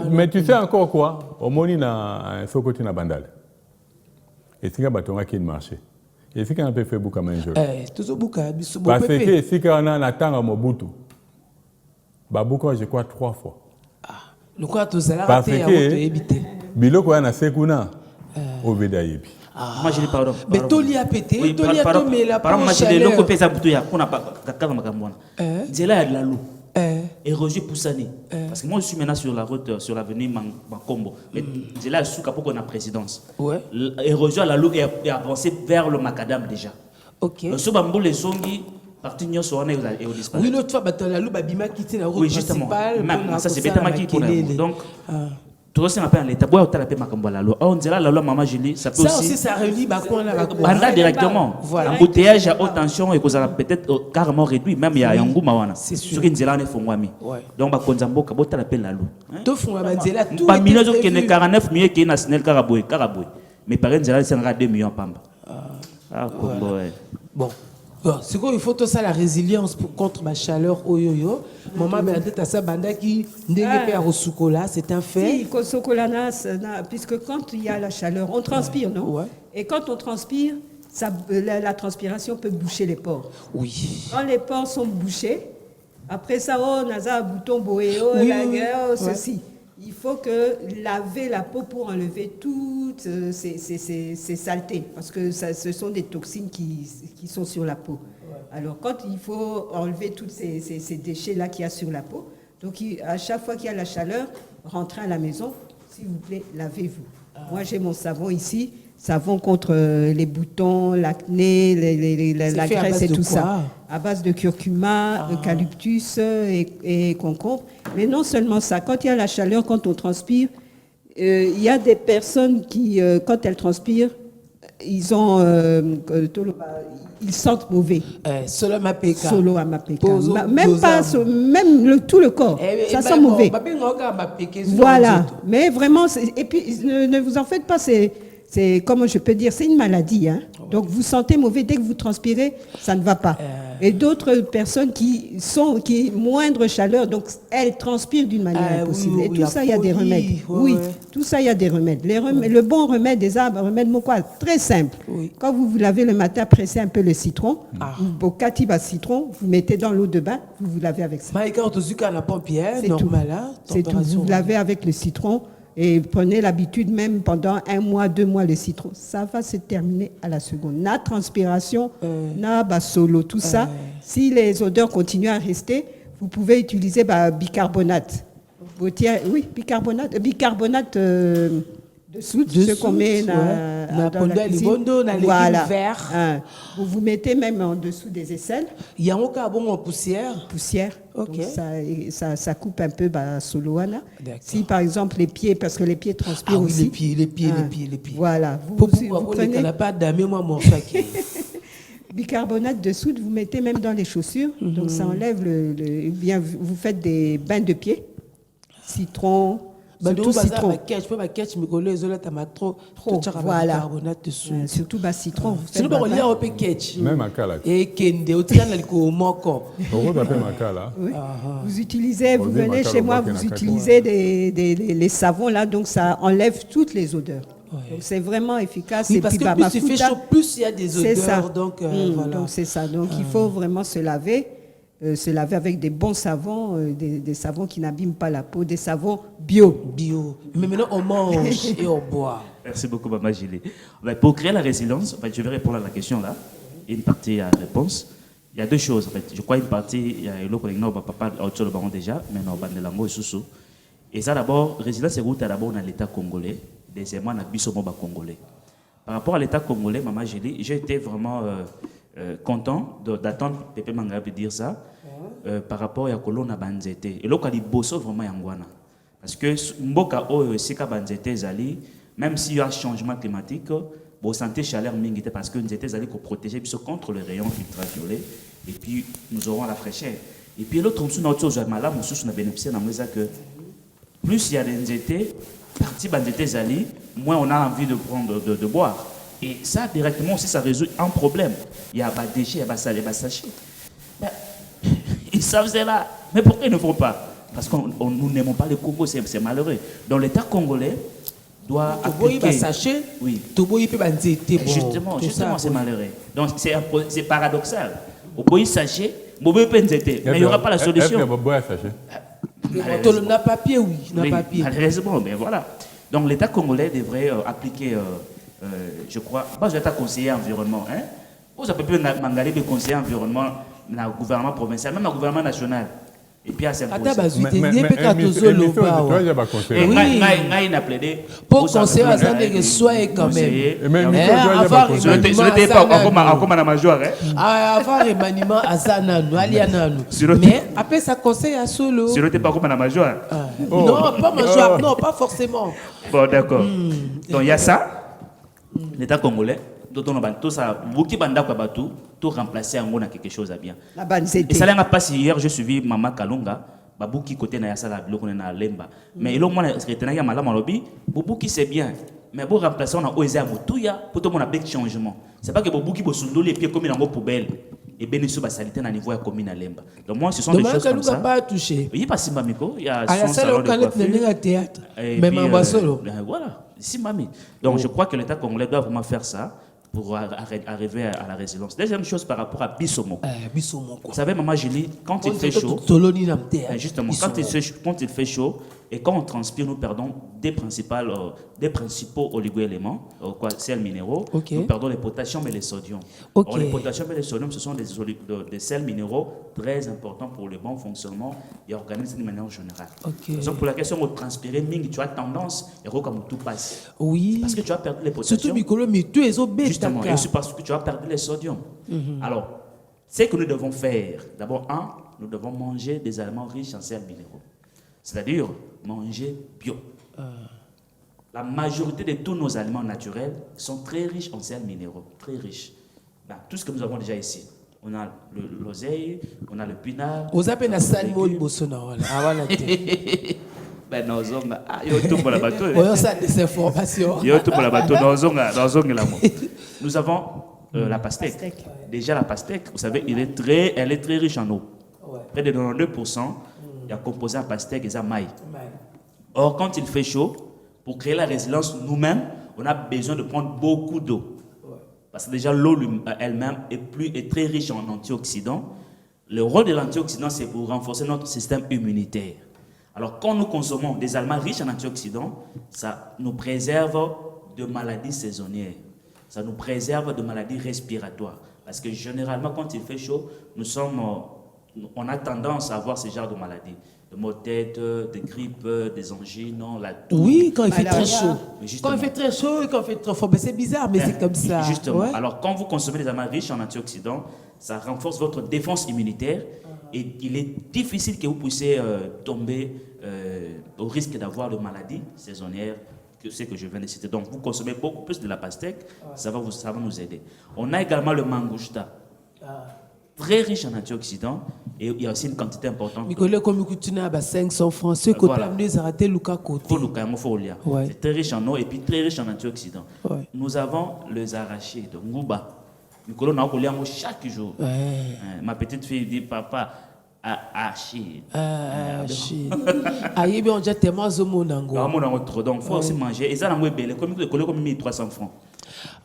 Speaker 3: Mais tu sais encore quoi? Au moins, il y a un côté de Bandal. Et si on a un marché. Et si on a fait beaucoup de manger. Parce que si on a un temps à Mobutu, je crois 3 fois. Parce que Biloko a Sekuna au Vedaïbi.
Speaker 2: Moi je dis pardon.
Speaker 1: Mais Toli a pété, Toli a tombé la
Speaker 2: par exemple, moi je dis le côté ça boutou ya qu'on a pas kakava makamwana. Zela ya de la l'eau. Et Roger Poussani. Parce que moi je suis maintenant sur la route sur l'avenue Mankombo. Mais Zela sous capot qu'on a présidence.
Speaker 1: Ouais.
Speaker 2: Et Roger la l'eau est avancé vers le macadam déjà.
Speaker 1: OK.
Speaker 2: Ce bambou les songi parti nyonso wana et au disparaît.
Speaker 1: Oui, l'autre fois la loup babima quitté la route
Speaker 2: oui, justement.
Speaker 1: principale.
Speaker 2: Ça c'est bêtement qui pour donc tout ça m'appelle l'état bois au la paix makambo la loi on dirait la loi maman Julie ça peut
Speaker 1: aussi ça relie
Speaker 2: banda directement voilà embouteillage à haute tension et cause peut-être carrément réduit même il y a nguma wana sur une zela ne fongwami donc ba konzambo ka bota la paix la loi
Speaker 1: to fongwa ba zela tout
Speaker 2: ba millions qui ne 49 millions qui national karaboy mais par exemple zela c'est 2 millions pamba Congo
Speaker 1: bon. C'est quoi il faut tout ça la résilience contre ma chaleur oyoyo. Maman Bernadette a ça banda qui ndenge au chocolat, c'est un fait.
Speaker 4: Si, au chocolat puisque quand il y a la chaleur, on transpire, non? Ouais. Et quand on transpire, ça, la transpiration peut boucher les pores.
Speaker 1: Oui.
Speaker 4: Quand les pores sont bouchés, après ça, on a un bouton boé, ceci. Il faut que laver la peau pour enlever toutes ces saletés, parce que ce sont des toxines qui sont sur la peau. Ouais. Alors, quand il faut enlever tous ces déchets-là qu'il y a sur la peau, donc à chaque fois qu'il y a la chaleur, rentrez à la maison, s'il vous plaît, lavez-vous. Moi, j'ai mon savon ici, savon contre les boutons, l'acné, la graisse et tout ça. À base de curcuma, eucalyptus et concombre. Mais non seulement ça, quand il y a la chaleur, quand on transpire, il y a des personnes qui, quand elles transpirent, ils sentent mauvais.
Speaker 1: Solo à Mapeka.
Speaker 4: Même tout le corps. Ça sent mauvais. Voilà. Mais vraiment, et puis ne vous en faites pas, c'est comment je peux dire, c'est une maladie. Hein. Donc vous sentez mauvais dès que vous transpirez, ça ne va pas. Et d'autres personnes qui moindre chaleur, donc elles transpirent d'une manière impossible. Et tout ça, il y a des remèdes. Oui, tout ça, il y a des remèdes. Le bon remède des arbres, remède quoi, très simple. Oui. Quand vous vous lavez le matin, pressez un peu le citron. Au katiba citron, vous mettez dans l'eau de bain, vous lavez avec ça.
Speaker 1: C'est tout.
Speaker 4: C'est tout. Vous lavez avec le citron. Et prenez l'habitude même pendant 1 mois, 2 mois, le citron. Ça va se terminer à la seconde. La transpiration, solo, tout ça. Si les odeurs continuent à rester, vous pouvez utiliser bicarbonate. Bicarbonate de soude, ce qu'on met dans la cuisine. Voilà. Vous vous mettez même en dessous des aisselles.
Speaker 1: Il y a un bon en poussière.
Speaker 4: Okay. Donc ça coupe un peu Soloana. Si par exemple les pieds, parce que les pieds transpirent aussi.
Speaker 1: Les pieds.
Speaker 4: Voilà. Vous prenez bicarbonate de soude, vous mettez même dans les chaussures. Donc ça enlève bien. Vous faites des bains de pieds. Citron. Surtout citron. Voilà. Surtout citron.
Speaker 3: Même à Kala.
Speaker 4: Vous utilisez, vous venez chez moi, vous utilisez les savons là, donc ça enlève toutes les odeurs. Donc c'est vraiment efficace.
Speaker 1: Oui, parce que plus il fait chaud, plus il y a des odeurs.
Speaker 4: C'est ça.
Speaker 1: Donc
Speaker 4: c'est ça. Donc il faut vraiment se laver avec des bons savons, des savons qui n'abîment pas la peau, des savons bio.
Speaker 1: Mais maintenant, on mange et on boit.
Speaker 2: Merci beaucoup, Maman Gilles. Pour créer la résilience, je vais répondre à la question là. Il y a une partie à réponse. Il y a 2 choses. En fait. Je crois une partie, il y a le collègue papa autour de baron déjà, mais non, de lango et sous. Et ça d'abord, résilience c'est route d'abord dans l'État congolais. Deuxièmement, on a biso moba congolais. Par rapport à l'État congolais, Maman Gilles, j'ai été vraiment content d'attendre Pépé Manga de dire ça par rapport à Colonna Banzete. Et là, il y a bosso vraiment yangwana. Parce que Mboka o sika Banzete zali, même s'il y a un changement climatique, vous sentez chaleur mingite parce que nous étions allés pour protéger contre les rayons ultraviolets et puis nous aurons la fraîcheur. Et puis l'autre chose, nous avons bénéficié que plus il y a des étés, partie Banzete zali, moins on a envie de prendre de boire. Et ça, directement aussi, ça résout un problème. Il y a des déchets, il y a des sachets. Ils savent cela. Mais pourquoi ils ne font pas? Parce que nous n'aimons pas le Congo, c'est malheureux. Donc l'État congolais doit appliquer... Oui. Justement, c'est malheureux. Donc c'est paradoxal. Au pays sachet, mais il n'y aura pas la solution.
Speaker 1: On n'a papier, oui.
Speaker 2: Malheureusement, mais voilà. Donc l'État congolais devrait appliquer, je crois, pas l'État conseiller environnement. Hein? Vous avez pu mangaler de conseiller environnement dans le gouvernement provincial, même dans le gouvernement national. Et puis à s'imposer.
Speaker 1: Pour conseiller à Zané, soyez quand même. Avoir remaniement à Zananu, Aliananu. Mais après ça conseille à Solo.
Speaker 2: Si n'était pas comme la major.
Speaker 1: Non, pas major, non, pas forcément.
Speaker 2: Bon, d'accord. Donc il y a ça, l'État congolais. Tout ça, beaucoup de tout remplacer en quelque chose à bien. Et ça l'a passé hier, j'ai suivi Maman Kalunga, Babouki côté na yasala biloko na lemba. Mais il a retenir ya malama lobi, Babouki c'est bien. Mais pour remplacer on a osé amotuya pour tout mon avec changement. C'est pas que Babouki bosundoli et puis comme il en poubelle et bénéfice ba salité na niveau ya commune à lemba. Donc moi ce sont des choses comme ça.
Speaker 1: Pas touché.
Speaker 2: Il pas Simbamiko, il y a
Speaker 1: son salon de coiffure. Même en solo.
Speaker 2: Voilà, Simbami. Donc je crois que l'État congolais doit vraiment faire ça pour arriver à la résilience. Deuxième chose par rapport à Bissomo. Vous savez, Maman Julie, quand il fait chaud, justement, quand il fait chaud et quand on transpire, nous perdons des principaux oligo-éléments, sels minéraux. Nous perdons les potassium et les sodium. Or, les potassium et les sodium, ce sont des sels minéraux très importants pour le bon fonctionnement et l'organisme de manière générale. Donc, pour la question de transpirer, tu as tendance, et comme tout passe.
Speaker 1: Oui.
Speaker 2: Parce que tu as perdu les potassium. Justement, et c'est parce que tu as perdu les sodium. Alors, ce que nous devons faire, d'abord, nous devons manger des aliments riches en sels minéraux. C'est-à-dire manger bio. La majorité de tous nos aliments naturels sont très riches en sels minéraux, très riches. Tout ce que nous avons déjà ici. On a l'oseille, on a le pinard.
Speaker 1: Vous avez la salmon bossona.
Speaker 2: Ben non, tout pour la bateau.
Speaker 1: Ça des informations.
Speaker 2: Tout pour la bateau. Nous avons la pastèque. Déjà la pastèque, vous savez, elle est très riche en eau. Près de 92%. Il y a composé en pastèque et en maïs. Or, quand il fait chaud, pour créer la résilience nous-mêmes, on a besoin de prendre beaucoup d'eau. Parce que déjà, l'eau elle-même est très riche en antioxydants. Le rôle de l'antioxydant, c'est pour renforcer notre système immunitaire. Alors, quand nous consommons des aliments riches en antioxydants, ça nous préserve de maladies saisonnières. Ça nous préserve de maladies respiratoires. Parce que généralement, quand il fait chaud, on a tendance à avoir ce genre de maladies. De maux de tête, de grippe, des angines, la toux.
Speaker 1: Oui, quand il fait très chaud. Quand il fait très chaud et quand il fait trop fort, c'est bizarre, mais c'est comme ça.
Speaker 2: Justement. Ouais. Alors, quand vous consommez des aliments riches en antioxydants, ça renforce votre défense immunitaire et il est difficile que vous puissiez tomber au risque d'avoir de maladies saisonnières, que c'est que je viens de citer. Donc, vous consommez beaucoup plus de la pastèque, ça va nous aider. On a également le mangousta. Très riche en antioxydants et il y a aussi une quantité importante.
Speaker 1: Mais 500 francs, ce côté amené à rater Luka côté.
Speaker 2: C'est très riche en eau et puis très riche en antioxydants. Nous avons les arachés de Ngouba. Nous avons chaque jour. Ma petite fille dit papa. Aïe,
Speaker 1: bien on dit tellement de monango.
Speaker 2: Donc il faut aussi manger. Et ça, comme 1300 francs.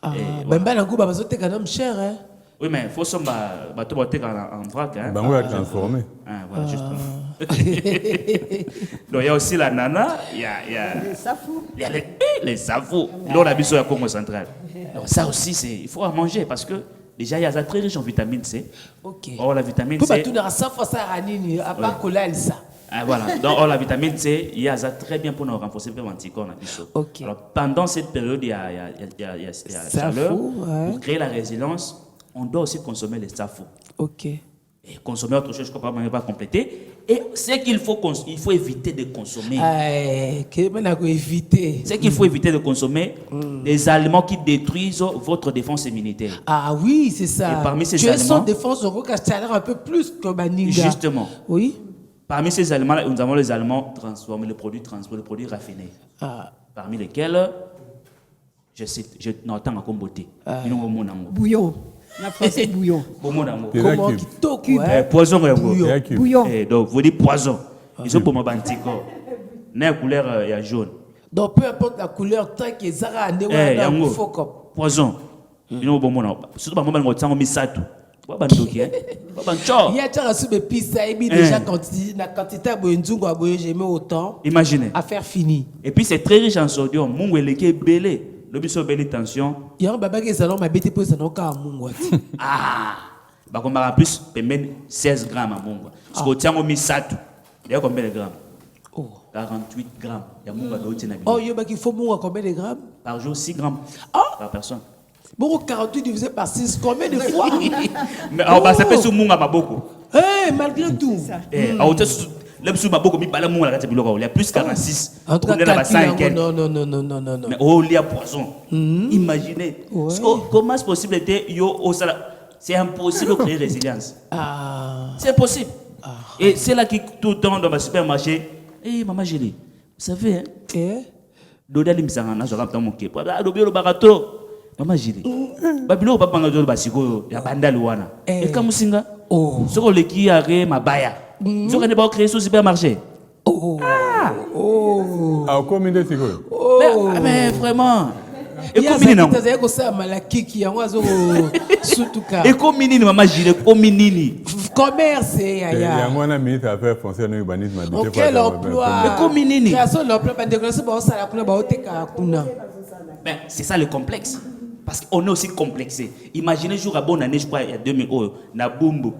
Speaker 1: Ben nango bazote quand même cher hein.
Speaker 2: Oui, mais il faut que bateau en vrac.
Speaker 3: Ben on va transformer.
Speaker 2: Voilà, justement. Donc il y a aussi la nana, il y a
Speaker 4: les safou.
Speaker 2: Il y a les safou. Là, on a vu sur la Congo centrale. Donc ça aussi, il faut en manger parce que déjà, il y a ça très riche en vitamine C. Or, la vitamine C. Voilà. Donc, la vitamine C, il y a ça très bien pour nous renforcer les anticorps. Alors, pendant cette période, il y a chaleur. Pour créer la résilience, on doit aussi consommer les safou. Et consommer autre chose, je ne crois pas compléter. Et c'est qu'il faut éviter de consommer. C'est qu'il faut éviter de consommer des aliments qui détruisent votre défense immunitaire.
Speaker 1: Ah oui, c'est ça.
Speaker 2: Et parmi ces aliments,
Speaker 1: son défense un peu plus que Baninga.
Speaker 2: Justement.
Speaker 1: Oui.
Speaker 2: Parmi ces aliments, nous avons les aliments transformés, les produits transformés, les produits raffinés. Parmi lesquels, je cite, je n'entends comme beauté.
Speaker 4: Bouillon. La français bouillon.
Speaker 2: Bon d'amour.
Speaker 1: Comment
Speaker 3: cube.
Speaker 1: kitoko,
Speaker 2: Poison yango.
Speaker 3: Il y a cube.
Speaker 4: Bouillon.
Speaker 2: Donc vous dites poison. Ils ont pour moi bantico. Na couleur ya jaune.
Speaker 1: Donc peu importe la couleur, tant que Zara ande wana
Speaker 2: yango.
Speaker 1: faut comme.
Speaker 2: Poison. Ino bon mona. Surtout ba mama ngotango misato. Ba bandoki Ba bancho.
Speaker 1: Il y a déjà reçu mes pistes, et puis déjà quantité, la quantité de boyunzungu à boyer, j'ai mis autant.
Speaker 2: Imaginez.
Speaker 1: Affaire finie.
Speaker 2: Et puis c'est très riche en sodium. Mungu eleke belé. Le biso belé tension.
Speaker 1: Il y a un baba qui est salon, ma bête pour ça non qu'à mungu.
Speaker 2: Ah. Ba comme plus pemben 16 grammes à mungu. Parce que tiango misato. Il y a combien de grammes?
Speaker 1: Oh.
Speaker 2: 48 grammes. Il y a mungu d'autres na
Speaker 1: Oh, il y a qu'il faut mungu à combien de grammes?
Speaker 2: Par jour 6 grammes par personne.
Speaker 1: Bon, 48 divisé par 6, combien de fois?
Speaker 2: Mais on va s'appeler sur mungu à maboko.
Speaker 1: Eh, malgré tout.
Speaker 2: L'absou maboko mi bala mungu la kati biloko. Il y a plus 46.
Speaker 1: En tout cas, non.
Speaker 2: Mais oh, il y a poison. Imaginez. Comment c'est possible de yo au sala? C'est impossible de créer résilience. C'est impossible. Et c'est là que tout le temps dans le supermarché, maman Gélie, vous savez, hein? Doda limsanga je rapta mon képo. Dobio le barato. Maman Gélie. Babilo papa ngado basiko ya bandali wana. Et comme singa, soko leki are mabaya. Soko ne pas créer ce supermarché.
Speaker 3: Combien de secondes?
Speaker 2: Mais vraiment.
Speaker 1: Et combien de temps que ça malaki qui en oiseau surtout cas.
Speaker 2: Et combien de maman Gélie combien
Speaker 1: commerce
Speaker 3: Il y a un ministre des Affaires foncières et urbanisme habité.
Speaker 1: Quel emploi?
Speaker 2: Mais combien de
Speaker 1: création d'emploi pas déclenché par ça la kuna ba oteka kuna.
Speaker 2: Ben, c'est ça le complexe. Parce qu'on est aussi complexé. Imaginez jour à bonne année, je crois, il y a 2000 euros, na bumbu.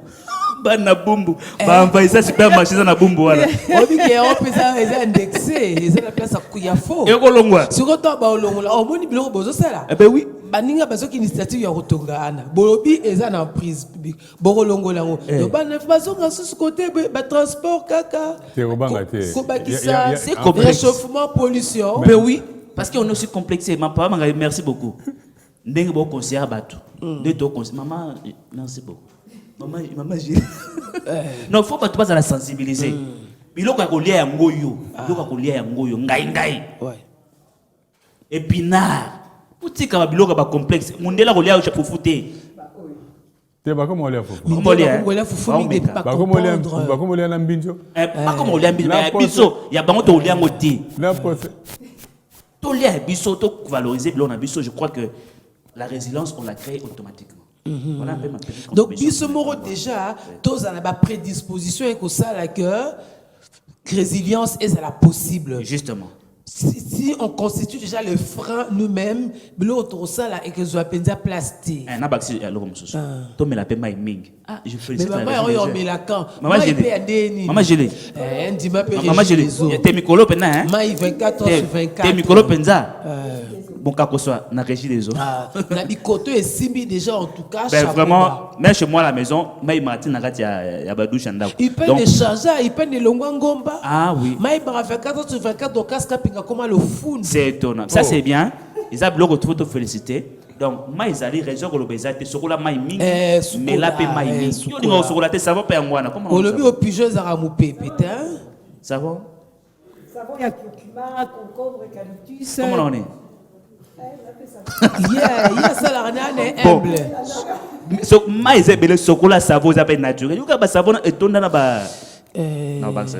Speaker 2: Bah, na bumbu. Bah, on va essayer de supermarché na bumbu, voilà.
Speaker 1: On dit qu'on peut ça, ils indexé. Ils ont la place à Kouyafo.
Speaker 2: Et Kolongwa.
Speaker 1: Sur le temps, on moni biloko bozo sala.
Speaker 2: Eh ben oui.
Speaker 1: Baninga bazo ki initiative ya kotonga ana. Bolobi eza en prise publique. Borolongo lango. Donc ba bazo nga sous côté ba transport kaka.
Speaker 3: C'est robanga té.
Speaker 1: C'est comme réchauffement pollution.
Speaker 2: Ben oui. Parce qu'on est aussi complexé. Ma papa m'a dit merci beaucoup. Ndenge bo conseiller batou. De to conseiller maman merci beaucoup. Maman j'ai. Non, faut pas tout à la sensibiliser. Biloko ya kolia ya ngoyo. Biloko ya kolia ya ngoyo ngai.
Speaker 1: Ouais.
Speaker 2: Épinard. Poutika ba biloko ba complexe. Mundela kolia ya fufute.
Speaker 3: C'est pas comme on l'a fait.
Speaker 2: Comment on l'a
Speaker 3: Pas comme on l'a n'ambinjo.
Speaker 2: Pas comme on l'a biso. Il y a bango to lia ngoti.
Speaker 3: La procès.
Speaker 2: To lia biso to valoriser biloko na biso, je crois que la résilience on la crée automatiquement. Voilà un peu ma petite
Speaker 1: donc
Speaker 2: contribution.
Speaker 1: biso moro déjà tous à la prédisposition et que ça la que résilience est la possible.
Speaker 2: Justement.
Speaker 1: Si on constitue déjà le frein nous-mêmes, l'autre ça là et que je appelle ça plastique.
Speaker 2: Na baxi alors monsieur. To me la paie mai ming. Ah, je félicite
Speaker 1: mais maman on met la camp.
Speaker 2: Maman Gélie. Maman Gélie.
Speaker 1: Dis ma père.
Speaker 2: Maman Gélie. T'es mikolo pena hein.
Speaker 1: Mai 24 heures sur 24.
Speaker 2: T'es mikolo penza. Bon cas que soit na régie des eaux.
Speaker 1: Na bikoto et simbi déjà en tout cas.
Speaker 2: Ben vraiment, même chez moi à la maison, mai Martin na kati ya badouche ndako.
Speaker 1: Il peut les changer, il peut les longangomba.
Speaker 2: Ah oui.
Speaker 1: Mai ba 24 sur 24 donc casque pinga comment le fou.
Speaker 2: C'est étonnant. Ça c'est bien. Ils a bloqué tout te féliciter. Donc mai izali région ko lobeza te sokola mai mingi. Mais la pe mai mingi. Yo dinga sokola te ça va pas ngwana. Comment on?
Speaker 1: On le bi au pigeon za ramupé putain.
Speaker 2: Ça va?
Speaker 4: Savon ya curcuma, concombre, eucalyptus.
Speaker 2: Comment on est?
Speaker 1: Yeah, ça la rana humble.
Speaker 2: So mai zebele sokola savon za pe naturel. Yo ka ba savon etonda na ba na ba ça.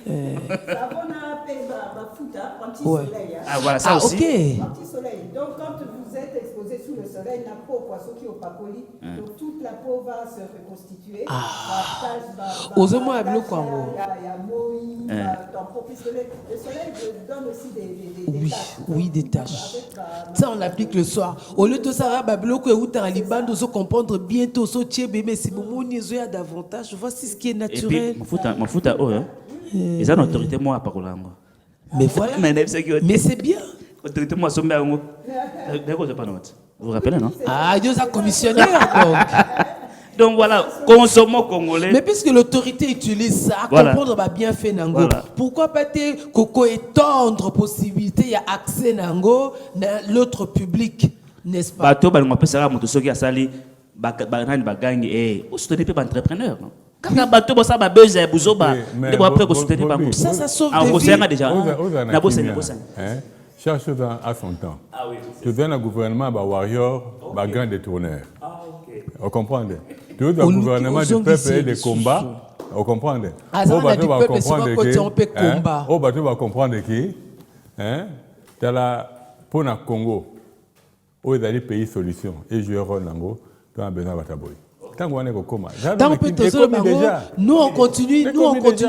Speaker 4: Savon na pe ba futa, anti-soleil.
Speaker 2: Ah voilà ça aussi.
Speaker 1: OK.
Speaker 4: Anti-soleil. Donc quand vous êtes exposé sous le soleil, la peau poisson qui est au papoli, donc toute la peau va se reconstituer.
Speaker 1: Osez-moi habiller quoi en
Speaker 4: Il y a moï, tampon, puisque le soleil donne aussi des taches.
Speaker 1: Oui, des taches. Ça, on applique le soir. Au lieu de ça, Babiloko et Outar Liban, se comprendre bientôt, so tchébé, mais si mon y a davantage, voici ce qui est naturel.
Speaker 2: Et puis, ma fout à eux, hein. Ils ont une autorité, moi, à Parolango.
Speaker 1: Mais voilà. Mais c'est bien.
Speaker 2: Autorité, moi, sommet à moi. D'accord, je pas note. Vous vous rappelez, non?
Speaker 1: Ah, Dieu a commissionné, donc.
Speaker 2: Donc voilà, consommons congolais.
Speaker 1: Mais puisque l'autorité utilise ça,
Speaker 2: voilà.
Speaker 1: Comprendre va bien fait Nango.
Speaker 2: Voilà.
Speaker 1: Pourquoi pas Coco étendre possibilité, il y a accès Nango dans l'autre public, n'est-ce pas?
Speaker 2: Bateau, on peut savoir mon qui a sali, bagang et ou soutenir pas entrepreneur. Quand un bateau ça va buzzer, bouzoba, de après qu'on soutenir pas.
Speaker 1: Ça sauve
Speaker 2: des
Speaker 1: vies.
Speaker 2: Déjà. Na bosse.
Speaker 3: Chaque chose a son temps.
Speaker 2: Ah oui.
Speaker 3: Tu viens au gouvernement, bah warrior, bah grand détourneur.
Speaker 2: Ah ok.
Speaker 3: Vous comprenez? Tout le gouvernement du peuple et des combats. Vous comprenez? Au bateau va comprendre que. Au bateau va comprendre que. Dans la pour le Congo, où il y a des pays solutions et je Ronango, tu as besoin de Bataboy.
Speaker 1: Nous on continue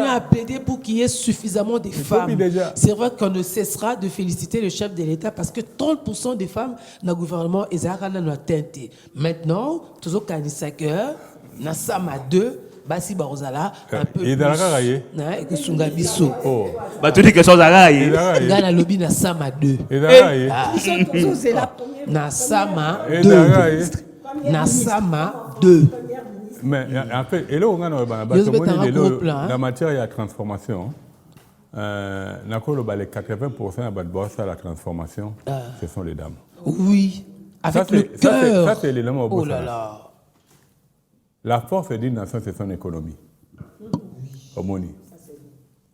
Speaker 1: à plaider pour qu'il y ait suffisamment de femmes. C'est vrai qu'on ne cessera de féliciter le chef de l'État parce que 30% des femmes dans le gouvernement ont teinté. Maintenant, toujours 45 heures, na sama 2, basi barozala un peu plus. Et que sunga biso.
Speaker 2: Bah tu dis que chose à
Speaker 1: il y a la lobby na sama 2.
Speaker 4: C'est la première.
Speaker 1: Na sama 2. Na sama 2.
Speaker 3: Mais en fait, la matière de transformation, les 80% de la transformation, ce sont les dames.
Speaker 1: Oui, avec le cœur.
Speaker 3: Ça, c'est l'élément.
Speaker 1: Oh là là.
Speaker 3: La force d'une nation, c'est son économie.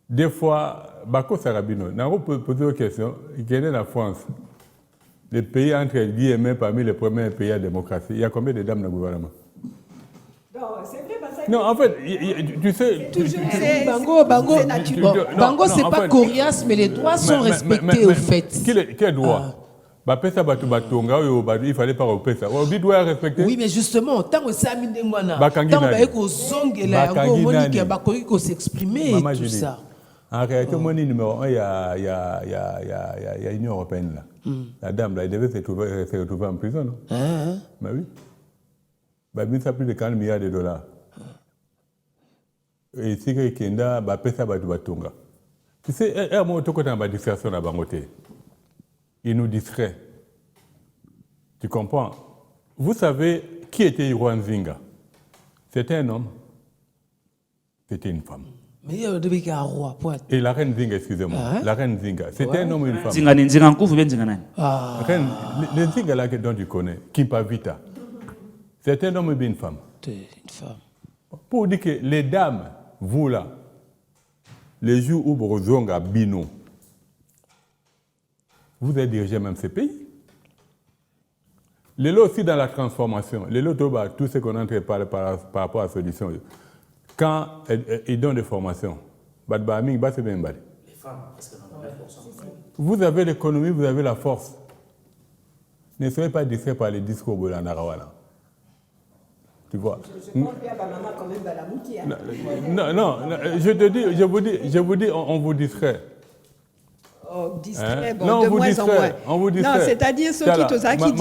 Speaker 3: Des fois, Bako Sarabino, on peut poser une question. Il y a la France, le pays entre guillemets parmi les premiers pays à démocratie. Il y a combien de dames dans le gouvernement?
Speaker 4: Non, c'est vrai, parce que...
Speaker 3: Non, en fait, tu sais...
Speaker 1: Bango, c'est pas coriace, mais les droits sont respectés, au fait.
Speaker 3: Quel droit? Il fallait pas repérer ça. On doit respecter.
Speaker 1: Oui, mais justement, tant que ça, tant que s'exprimer tout ça.
Speaker 3: En réalité, mon numéro 1, il y a l'Union européenne. Là. La dame, là, elle devait se retrouver en prison. Non? Bah oui. Bah, ça plus de 40 milliards de dollars. Et si quelqu'un a ça, tu sais, un moment, quand on a distraction à Bangote, il nous distrait. Tu comprends? Vous savez qui était Yuan Zinga? C'était un homme. C'était une femme.
Speaker 1: Mais il devait y avoir un roi.
Speaker 3: Et la reine Zinga, excusez-moi. La reine Zinga. C'était un homme et une femme.
Speaker 2: Zinga en couvre ou bien Zinga nan?
Speaker 3: Le Zinga là dont tu connais, Kimpa Vita. C'est un homme et une femme.
Speaker 1: Une femme.
Speaker 3: Pour dire que les dames, vous là, les jours où vous avez un bino, vous avez dirigé même ces pays. Les lots aussi dans la transformation, les lots tout ce qu'on entre par rapport à la solution. Quand ils donnent des formations, les femmes, parce que vous avez l'économie, vous avez la force. Ne soyez pas distraits par les discours de Narawala. Tu vois? Non, je vous dis, on vous distrait.
Speaker 4: Oh, distrait, bon,
Speaker 3: non,
Speaker 4: de moins en moins.
Speaker 3: On vous distrait.
Speaker 4: Non, c'est-à-dire ceux qui distraient, mais